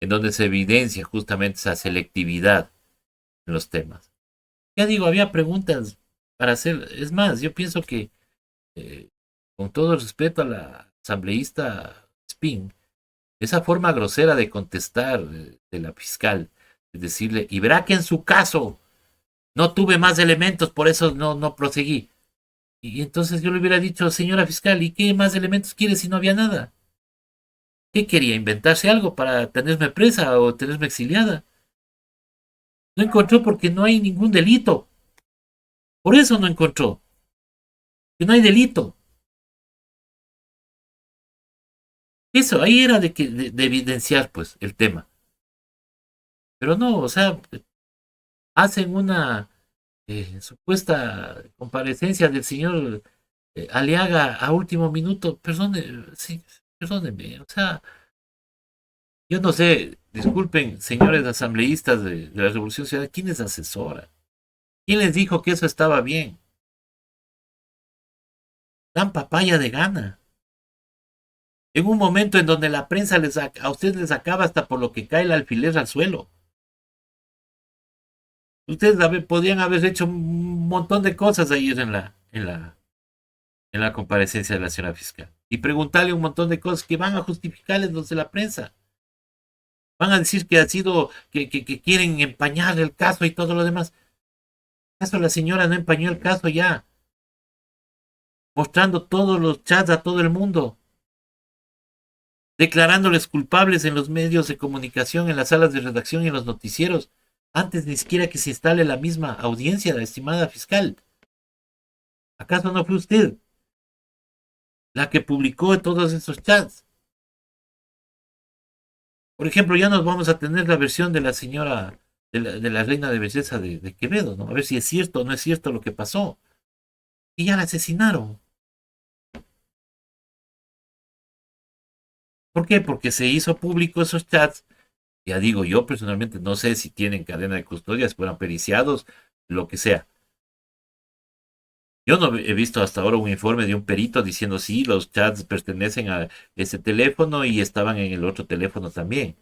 en donde se evidencia justamente esa selectividad en los temas. Ya digo, había preguntas para hacer. Es más, yo pienso que, eh, con todo el respeto a la asambleísta Spin, esa forma grosera de contestar de la fiscal, es decirle, y verá que en su caso no tuve más elementos, por eso no proseguí. Y entonces yo le hubiera dicho, señora fiscal, ¿y qué más elementos quiere si no había nada? ¿Qué quería? ¿Inventarse algo para tenerme presa o tenerme exiliada? No encontró porque no hay ningún delito. Por eso no encontró. Que no hay delito. Eso, ahí era de evidenciar pues el tema. Pero no, o sea, hacen una supuesta comparecencia del señor Aliaga a último minuto. Perdone, sí, perdónenme. O sea, yo no sé, disculpen, señores asambleístas de la Revolución Ciudadana, ¿quién les asesora? ¿Quién les dijo que eso estaba bien? Dan papaya de gana. En un momento en donde la prensa a ustedes les acaba hasta por lo que cae el alfiler al suelo. Ustedes podrían haber hecho un montón de cosas ayer en la comparecencia de la señora fiscal. Y preguntarle un montón de cosas que van a justificarles los de la prensa. Van a decir que ha sido, que quieren empañar el caso y todo lo demás. ¿Acaso la señora no empañó el caso ya? Mostrando todos los chats a todo el mundo. Declarándoles culpables en los medios de comunicación, en las salas de redacción y en los noticieros, antes ni siquiera que se instale la misma audiencia, la estimada fiscal. ¿Acaso no fue usted la que publicó todos esos chats? Por ejemplo, ya nos vamos a tener la versión de la señora, de la reina de belleza de Quevedo, ¿no? A ver si es cierto o no es cierto lo que pasó. Y ya la asesinaron. ¿Por qué? Porque se hizo público esos chats. Ya digo, yo personalmente no sé si tienen cadena de custodia, si fueran periciados, lo que sea. Yo no he visto hasta ahora un informe de un perito diciendo sí, los chats pertenecen a ese teléfono y estaban en el otro teléfono también.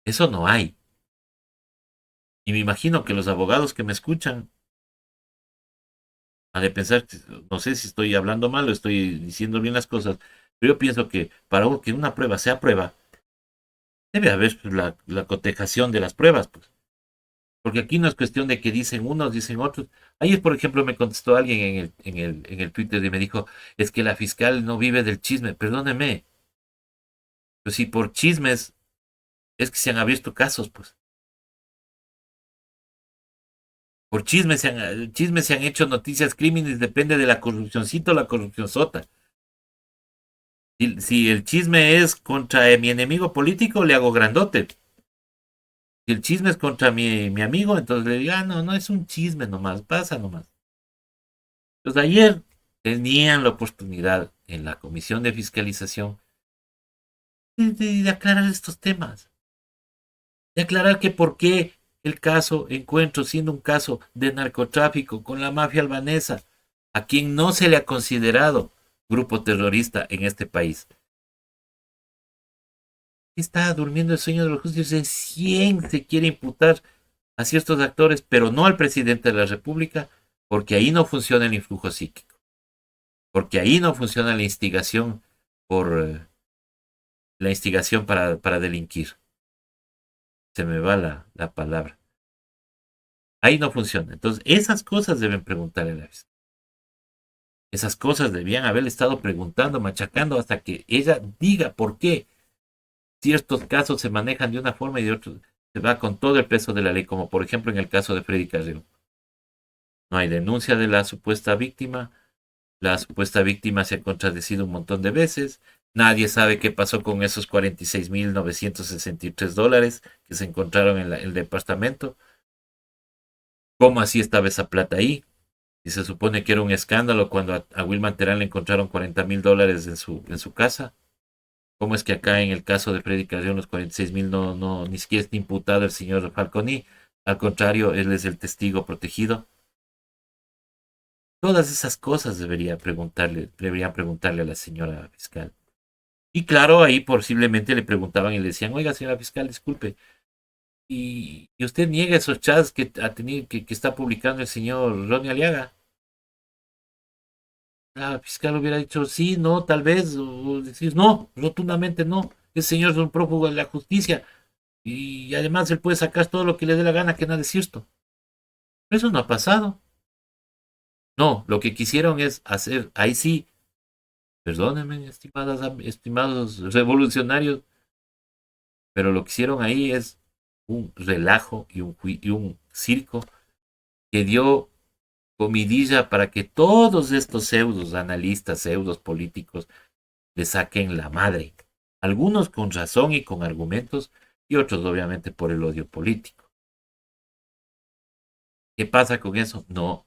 Eso no hay. Y me imagino que los abogados que me escuchan han de pensar, no sé si estoy hablando mal o estoy diciendo bien las cosas, pero yo pienso que para que una prueba sea prueba, debe haber pues, la cotejación de las pruebas, pues. Porque aquí no es cuestión de que dicen unos, dicen otros. Ayer, por ejemplo, me contestó alguien en el Twitter y me dijo, es que la fiscal no vive del chisme. Perdóneme, pero si por chismes es que se han abierto casos, pues. Por chismes se han hecho noticias, crímenes, depende de la corrupcioncita o la corrupcionzota. Si el chisme es contra mi enemigo político, le hago grandote. Si el chisme es contra mi amigo, entonces le digo, ah, no, no es un chisme nomás, pasa nomás. Entonces ayer tenían la oportunidad en la comisión de fiscalización de aclarar estos temas, de aclarar que por qué el caso Encuentro, siendo un caso de narcotráfico con la mafia albanesa, a quien no se le ha considerado grupo terrorista en este país, está durmiendo el sueño de los justos. Recién se quiere imputar a ciertos actores, pero no al presidente de la República, porque ahí no funciona el influjo psíquico, porque ahí no funciona por la instigación para delinquir. Se me va la palabra. Ahí no funciona. Entonces, esas cosas deben preguntarle a la fiscalía. Esas cosas debían haberle estado preguntando, machacando, hasta que ella diga por qué ciertos casos se manejan de una forma y de otra se va con todo el peso de la ley, como por ejemplo en el caso de Freddy Carrillo. No hay denuncia de la supuesta víctima se ha contradecido un montón de veces, nadie sabe qué pasó con esos $46,963 que se encontraron en el departamento, cómo así estaba esa plata ahí, y se supone que era un escándalo cuando a Wilman Terán le encontraron $40,000 en su casa. ¿Cómo es que acá en el caso de Freddy Carrión los 46,000 no, ni siquiera está imputado el señor Falconi? Al contrario, él es el testigo protegido. Todas esas cosas deberían preguntarle a la señora fiscal. Y claro, ahí posiblemente le preguntaban y le decían, oiga, señora fiscal, disculpe, y usted niega esos chats que ha tenido, que está publicando el señor Ronnie Aliaga. La fiscal hubiera dicho sí, no, tal vez, o decir no, rotundamente no. Ese señor es un prófugo de la justicia y además él puede sacar todo lo que le dé la gana, que nada es cierto. Pero eso no ha pasado. No, lo que quisieron es hacer, ahí sí, perdónenme, estimados revolucionarios, pero lo que hicieron ahí es un relajo y un circo que dio comidilla para que todos estos pseudos analistas, pseudos políticos, le saquen la madre. Algunos con razón y con argumentos, y otros obviamente por el odio político. ¿Qué pasa con eso? No,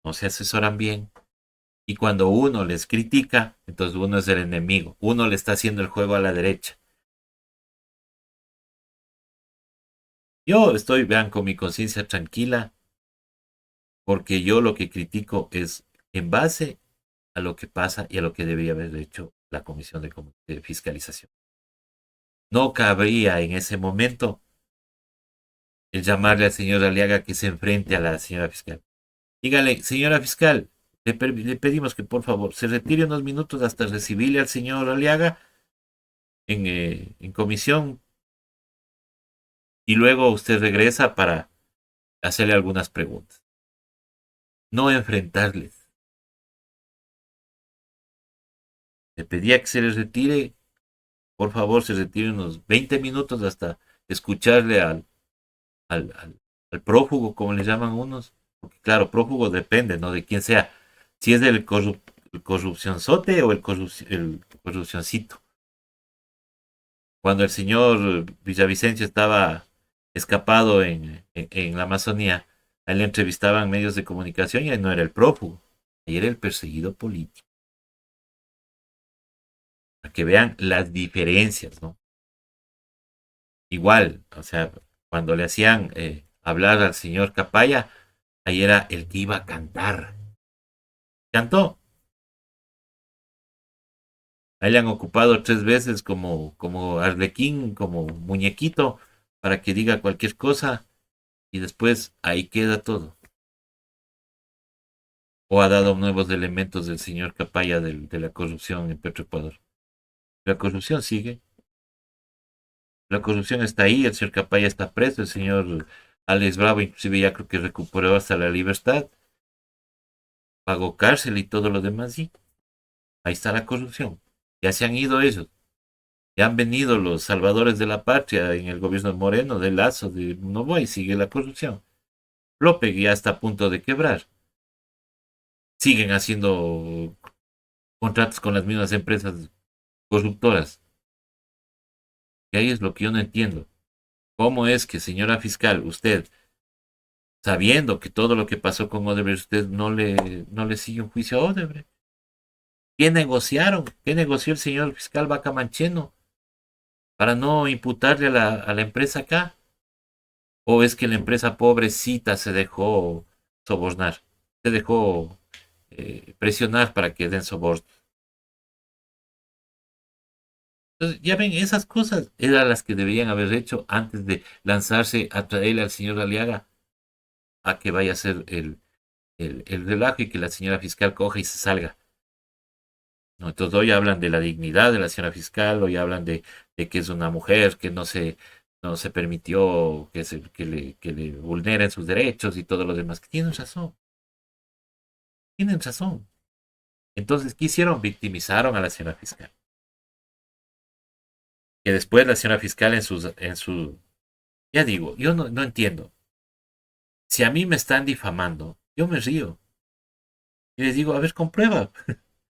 no se asesoran bien. Y cuando uno les critica, entonces uno es el enemigo. Uno le está haciendo el juego a la derecha. Yo estoy, vean, con mi conciencia tranquila, porque yo lo que critico es en base a lo que pasa y a lo que debería haber hecho la Comisión de Fiscalización. No cabría en ese momento el llamarle al señor Aliaga que se enfrente a la señora fiscal. Dígale, señora fiscal, le pedimos que por favor se retire unos minutos hasta recibirle al señor Aliaga en comisión y luego usted regresa para hacerle algunas preguntas. No enfrentarles. Le pedía que se les retire, por favor, se retire unos 20 minutos hasta escucharle al prófugo, como le llaman unos. Porque claro, prófugo depende, ¿no? De quién sea. Si es el corrupcionzote o el corrupcioncito. Cuando el señor Villavicencio estaba escapado en la Amazonía, a él le entrevistaban medios de comunicación y él no era el prófugo, ahí era el perseguido político. Para que vean las diferencias, ¿no? Igual, o sea, cuando le hacían hablar al señor Capaya, ahí era el que iba a cantar. Cantó. Ahí le han ocupado 3 veces como arlequín, como muñequito, para que diga cualquier cosa y después ahí queda todo. O ha dado nuevos elementos del señor Capaya de la corrupción en Petroecuador. La corrupción sigue, la corrupción está ahí, el señor Capaya está preso, el señor Alex Bravo inclusive ya creo que recuperó hasta la libertad, pagó cárcel y todo lo demás, y ahí está la corrupción. Ya se han ido ellos, ya han venido los salvadores de la patria en el gobierno de Moreno, de Lazo, de Novoa, y sigue la corrupción. López ya está a punto de quebrar. Siguen haciendo contratos con las mismas empresas corruptoras. Y ahí es lo que yo no entiendo. ¿Cómo es que, señora fiscal, usted, sabiendo que todo lo que pasó con Odebrecht, usted no le sigue un juicio a Odebrecht? ¿Qué negociaron? ¿Qué negoció el señor fiscal Vaca Mancheno para no imputarle a la empresa acá? ¿O es que la empresa pobrecita se dejó sobornar? Se dejó presionar para que den soborno. Entonces, ya ven, esas cosas eran las que deberían haber hecho antes de lanzarse a traerle al señor Aliaga a que vaya a hacer el relajo y que la señora fiscal coja y se salga. ¿No? Entonces hoy hablan de la dignidad de la señora fiscal, hoy hablan de que es una mujer que no se permitió que le vulneren sus derechos y todo lo demás. Que tienen razón, tienen razón. Entonces, ¿qué hicieron? Victimizaron a la señora fiscal. Que después la señora fiscal ya digo, yo no entiendo. Si a mí me están difamando, yo me río. Y les digo, a ver, comprueba.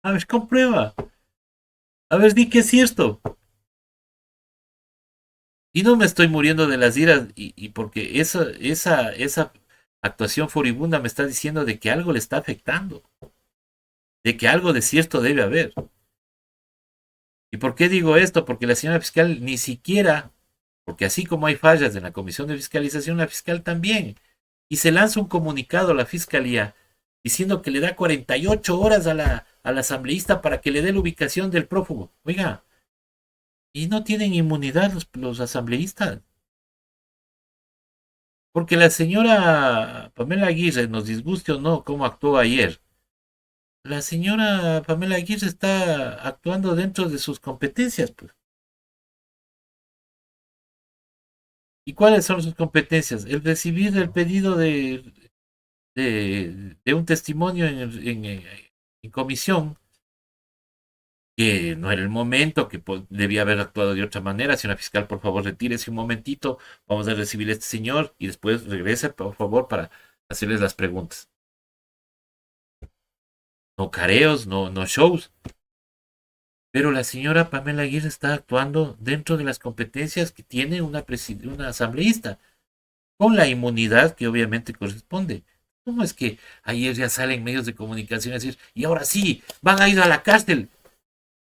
A ver, comprueba. A ver, di que es cierto. Y no me estoy muriendo de las iras, y porque esa actuación furibunda me está diciendo de que algo le está afectando, de que algo de cierto debe haber. ¿Y por qué digo esto? Porque la señora fiscal ni siquiera, porque así como hay fallas en la comisión de fiscalización, la fiscal también. Y se lanza un comunicado a la fiscalía diciendo que le da 48 horas al asambleísta para que le dé la ubicación del prófugo. Oiga, y no tienen inmunidad los asambleístas. Porque la señora Pamela Aguirre, nos disguste o no cómo actuó ayer, la señora Pamela Aguirre está actuando dentro de sus competencias, pues. ¿Y cuáles son sus competencias? El recibir el pedido de un testimonio en comisión, que no era el momento, que debía haber actuado de otra manera. Señora fiscal, por favor, retírese un momentito, vamos a recibir a este señor y después regrese, por favor, para hacerles las preguntas. No careos, no shows. Pero la señora Pamela Aguirre está actuando dentro de las competencias que tiene una asambleísta, con la inmunidad que obviamente corresponde. ¿Cómo es que ayer ya salen medios de comunicación a decir, y ahora sí, van a ir a la cárcel?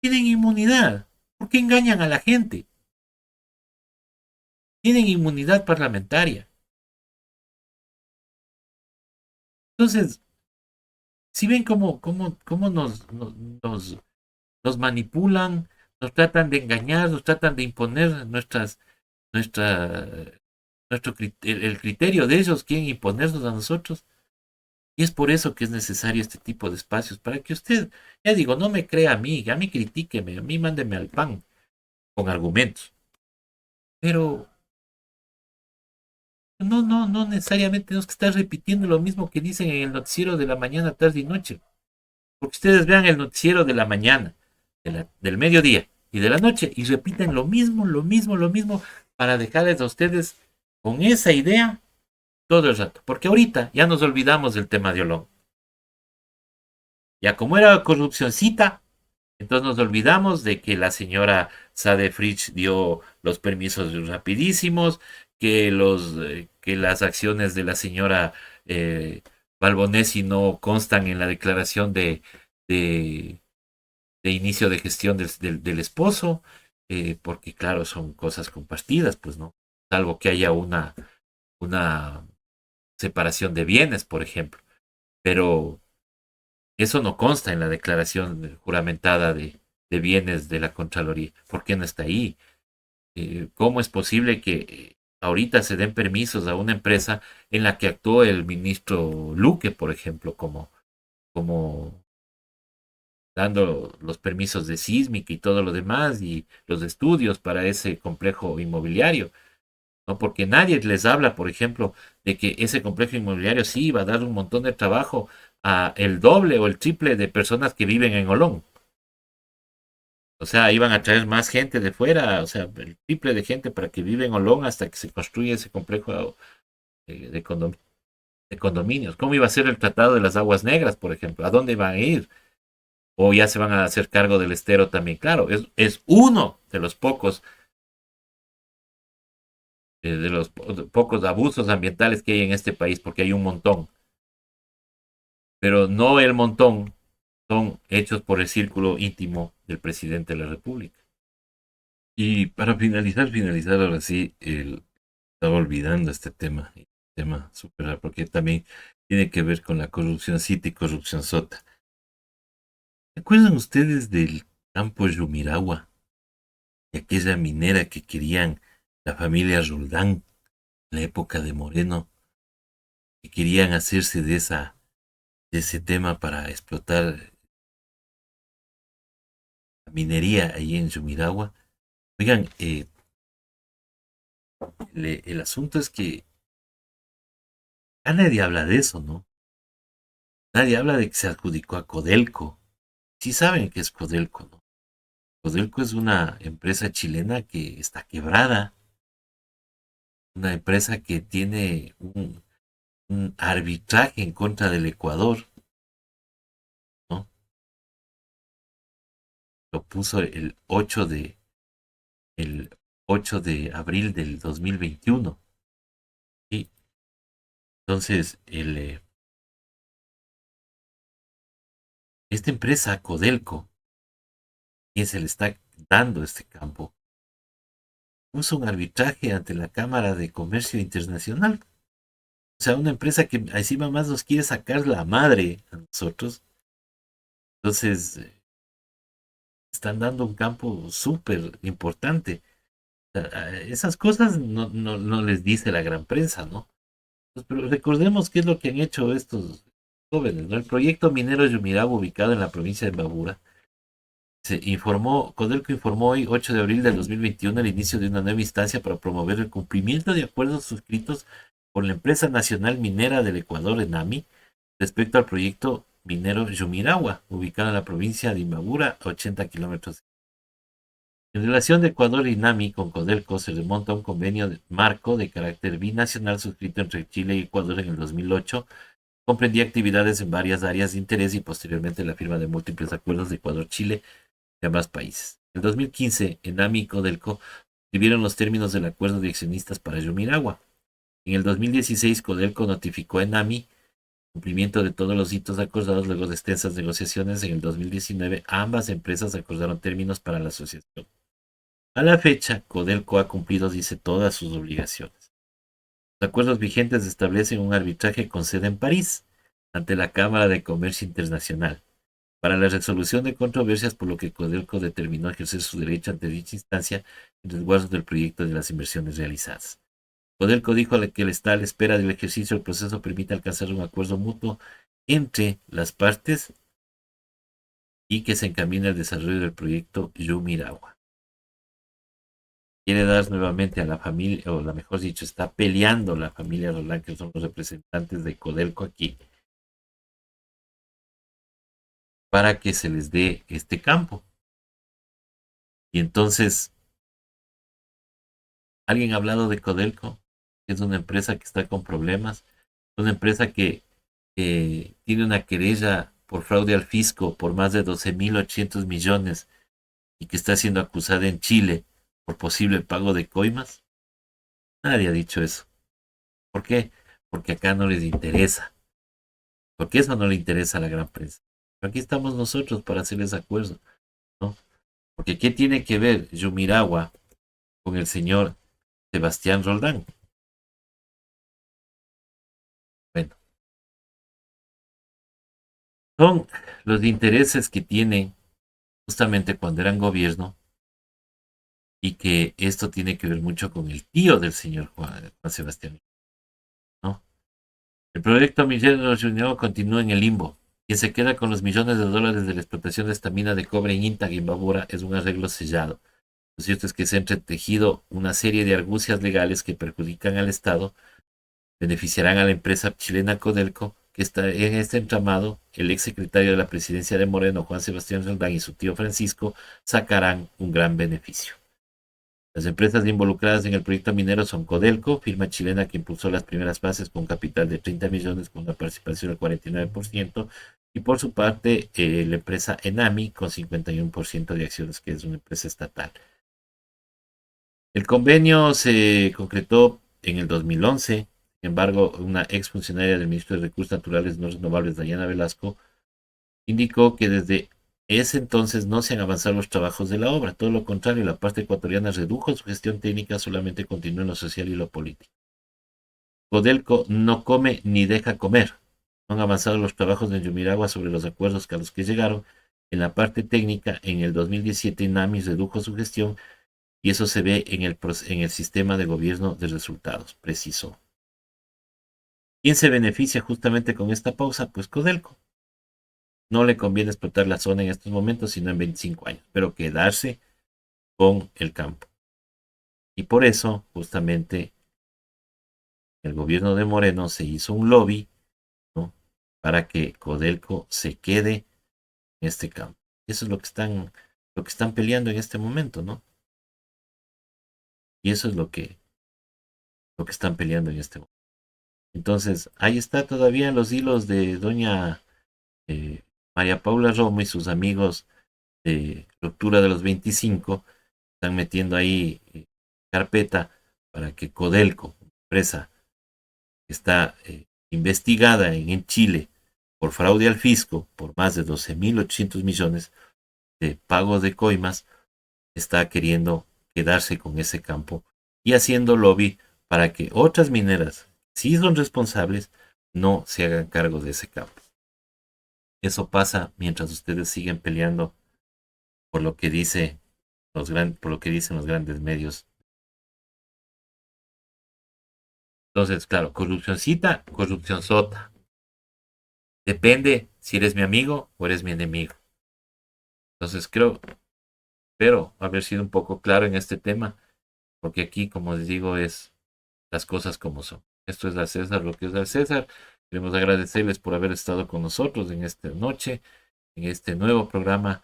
Tienen inmunidad. ¿Por qué engañan a la gente? Tienen inmunidad parlamentaria. Entonces, si ven cómo nos manipulan, nos tratan de engañar, nos tratan de imponer nuestra, el criterio de ellos, quieren imponernos a nosotros. Y es por eso que es necesario este tipo de espacios, para que usted, ya digo, no me crea a mí critíqueme, a mí mándeme al pan con argumentos. Pero no necesariamente tenemos que estar repitiendo lo mismo que dicen en el noticiero de la mañana, tarde y noche. Porque ustedes vean el noticiero de la mañana, del mediodía y de la noche y repiten lo mismo para dejarles a ustedes con esa idea todo el rato. Porque ahorita ya nos olvidamos del tema de Olón. Ya como era corrupcioncita, entonces nos olvidamos de que la señora Sade Fritsch dio los permisos rapidísimos, que las acciones de la señora Balbonesi no constan en la declaración de, de inicio de gestión del esposo, porque claro, son cosas compartidas, pues no, salvo que haya una separación de bienes, por ejemplo, pero eso no consta en la declaración juramentada de bienes de la Contraloría. ¿Por qué no está ahí? ¿Cómo es posible que ahorita se den permisos a una empresa en la que actuó el ministro Luque, por ejemplo, como dando los permisos de sísmica y todo lo demás y los estudios para ese complejo inmobiliario? ¿No? Porque nadie les habla, por ejemplo, de que ese complejo inmobiliario sí va a dar un montón de trabajo a el doble o el triple de personas que viven en Olón. O sea, iban a traer más gente de fuera, o sea, el triple de gente para que vive en Olón hasta que se construya ese complejo de condominios. ¿Cómo iba a ser el tratado de las aguas negras, por ejemplo? ¿A dónde van a ir? O ya se van a hacer cargo del estero también. Claro, es uno de los pocos de los pocos abusos ambientales que hay en este país, porque hay un montón, pero no el montón son hechos por el círculo íntimo del presidente de la República. Y para finalizar ahora sí, estaba olvidando este tema súper, porque también tiene que ver con la corrupción cita y corrupción sota. ¿Se acuerdan ustedes del campo Yumiragua, de aquella minera que querían la familia Roldán en la época de Moreno, que querían hacerse de ese tema para explotar la minería ahí en Yumiragua? Oigan, el asunto es que ya nadie habla de eso, ¿no? Nadie habla de que se adjudicó a Codelco. Sí saben que es Codelco, ¿no? Codelco es una empresa chilena que está quebrada, una empresa que tiene un arbitraje en contra del Ecuador, ¿no? Lo puso el 8 de abril del 2021. Y entonces, esta empresa, Codelco, quien se le está dando este campo, puso un arbitraje ante la Cámara de Comercio Internacional. O sea, una empresa que encima más nos quiere sacar la madre a nosotros. Entonces, están dando un campo súper importante. Esas cosas no les dice la gran prensa, ¿no? Pues, pero recordemos qué es lo que han hecho estos jóvenes, ¿no? El proyecto minero Yumirabo, ubicado en la provincia de Babura, Codelco informó hoy, 8 de abril del 2021, el inicio de una nueva instancia para promover el cumplimiento de acuerdos suscritos por la empresa nacional minera del Ecuador, ENAMI, respecto al proyecto minero Yumiragua, ubicado en la provincia de Imbabura, a 80 kilómetros. En relación de Ecuador y NAMI con Codelco se remonta a un convenio marco de carácter binacional suscrito entre Chile y Ecuador en el 2008. Comprendía actividades en varias áreas de interés y posteriormente la firma de múltiples acuerdos de Ecuador-Chile de ambos países. En 2015, NAMI y Codelco escribieron los términos del acuerdo de accionistas para Yumiragua. En el 2016, Codelco notificó a NAMI cumplimiento de todos los hitos acordados luego de extensas negociaciones. En el 2019, ambas empresas acordaron términos para la asociación. A la fecha, Codelco ha cumplido, dice, todas sus obligaciones. Los acuerdos vigentes establecen un arbitraje con sede en París, ante la Cámara de Comercio Internacional, para la resolución de controversias, por lo que Codelco determinó ejercer su derecho ante dicha instancia en resguardo del proyecto de las inversiones realizadas. Codelco dijo que está a la espera del ejercicio del proceso permite alcanzar un acuerdo mutuo entre las partes y que se encamine al desarrollo del proyecto Yumiragua. Quiere dar nuevamente a la familia, o la mejor dicho, está peleando la familia Roland, que son los representantes de Codelco aquí, para que se les dé este campo. Y entonces, ¿alguien ha hablado de Codelco? Es una empresa que está con problemas, una empresa que tiene una querella por fraude al fisco por más de 12.800 millones y que está siendo acusada en Chile por posible pago de coimas. Nadie ha dicho eso. ¿Por qué? Porque acá no les interesa. Porque eso no le interesa a la gran prensa. Pero aquí estamos nosotros para hacerles acuerdo, ¿no? Porque ¿qué tiene que ver Yumiragua con el señor Sebastián Roldán? Bueno, son los intereses que tienen justamente cuando eran gobierno y que esto tiene que ver mucho con el tío del señor Juan Sebastián, ¿no? El proyecto minero Yumiragua continúa en el limbo. Quien se queda con los millones de dólares de la explotación de esta mina de cobre en Intag, en Babura, es un arreglo sellado. Lo cierto es que se ha entretejido una serie de argucias legales que perjudican al Estado, beneficiarán a la empresa chilena Codelco, que está en este entramado. El ex secretario de la presidencia de Moreno, Juan Sebastián Roldán, y su tío Francisco sacarán un gran beneficio. Las empresas involucradas en el proyecto minero son Codelco, firma chilena que impulsó las primeras fases con un capital de 30 millones con una participación del 49%, y por su parte la empresa Enami con 51% de acciones, que es una empresa estatal. El convenio se concretó en el 2011. Sin embargo, una exfuncionaria del Ministerio de Recursos Naturales No Renovables, Dayana Velasco, indicó que desde ese entonces no se han avanzado los trabajos de la obra. Todo lo contrario, la parte ecuatoriana redujo su gestión técnica, solamente continuó en lo social y lo político. Codelco no come ni deja comer. No han avanzado los trabajos de Yumiragua sobre los acuerdos a los que llegaron. En la parte técnica, en el 2017 NAMI redujo su gestión y eso se ve en el sistema de gobierno de resultados, precisó. ¿Quién se beneficia justamente con esta pausa? Pues Codelco. No le conviene explotar la zona en estos momentos, sino en 25 años, pero quedarse con el campo. Y por eso, justamente, el gobierno de Moreno se hizo un lobby, ¿no?, para que Codelco se quede en este campo. Eso es lo que están peleando en este momento, ¿no? Y eso es lo que están peleando en este momento. Entonces, ahí está todavía los hilos de doña María Paula Romo y sus amigos de Ruptura de los 25. Están metiendo ahí carpeta para que Codelco, empresa que está investigada en Chile por fraude al fisco por más de 12.800 millones de pagos de coimas, está queriendo quedarse con ese campo y haciendo lobby para que otras mineras, si son responsables, no se hagan cargo de ese campo. Eso pasa mientras ustedes siguen peleando por lo que dice por lo que dicen los grandes medios. Entonces, claro, corrupcióncita, corrupción sota. Depende si eres mi amigo o eres mi enemigo. Entonces espero haber sido un poco claro en este tema, porque aquí, como les digo, es las cosas como son. Esto es al César lo que es al César. Queremos agradecerles por haber estado con nosotros en esta noche, en este nuevo programa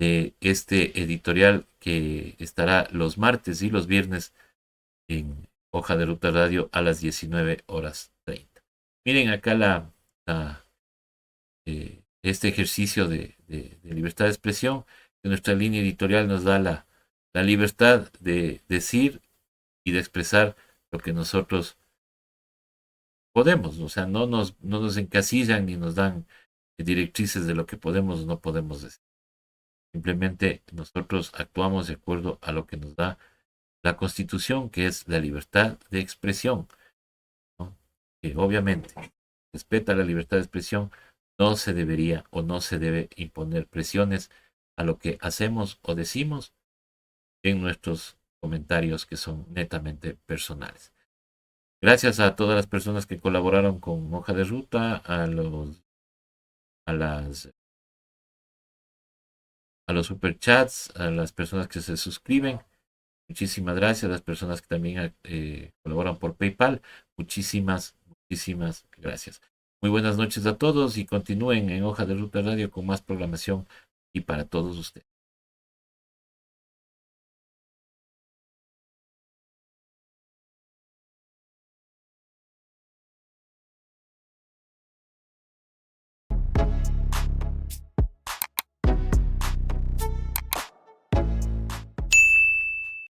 de este editorial que estará los martes y los viernes en Hoja de Ruta Radio a las 19:30. Miren acá este ejercicio de libertad de expresión, que nuestra línea editorial nos da la libertad de decir y de expresar lo que nosotros podemos. O sea, no nos encasillan ni nos dan directrices de lo que podemos o no podemos decir. Simplemente nosotros actuamos de acuerdo a lo que nos da la Constitución, que es la libertad de expresión, ¿no? Que obviamente respeta la libertad de expresión, no se debería o no se debe imponer presiones a lo que hacemos o decimos en nuestros comentarios que son netamente personales. Gracias a todas las personas que colaboraron con Hoja de Ruta, a las a los superchats, a las personas que se suscriben. Muchísimas gracias a las personas que también colaboran por PayPal. Muchísimas gracias. Muy buenas noches a todos y continúen en Hoja de Ruta Radio con más programación y para todos ustedes.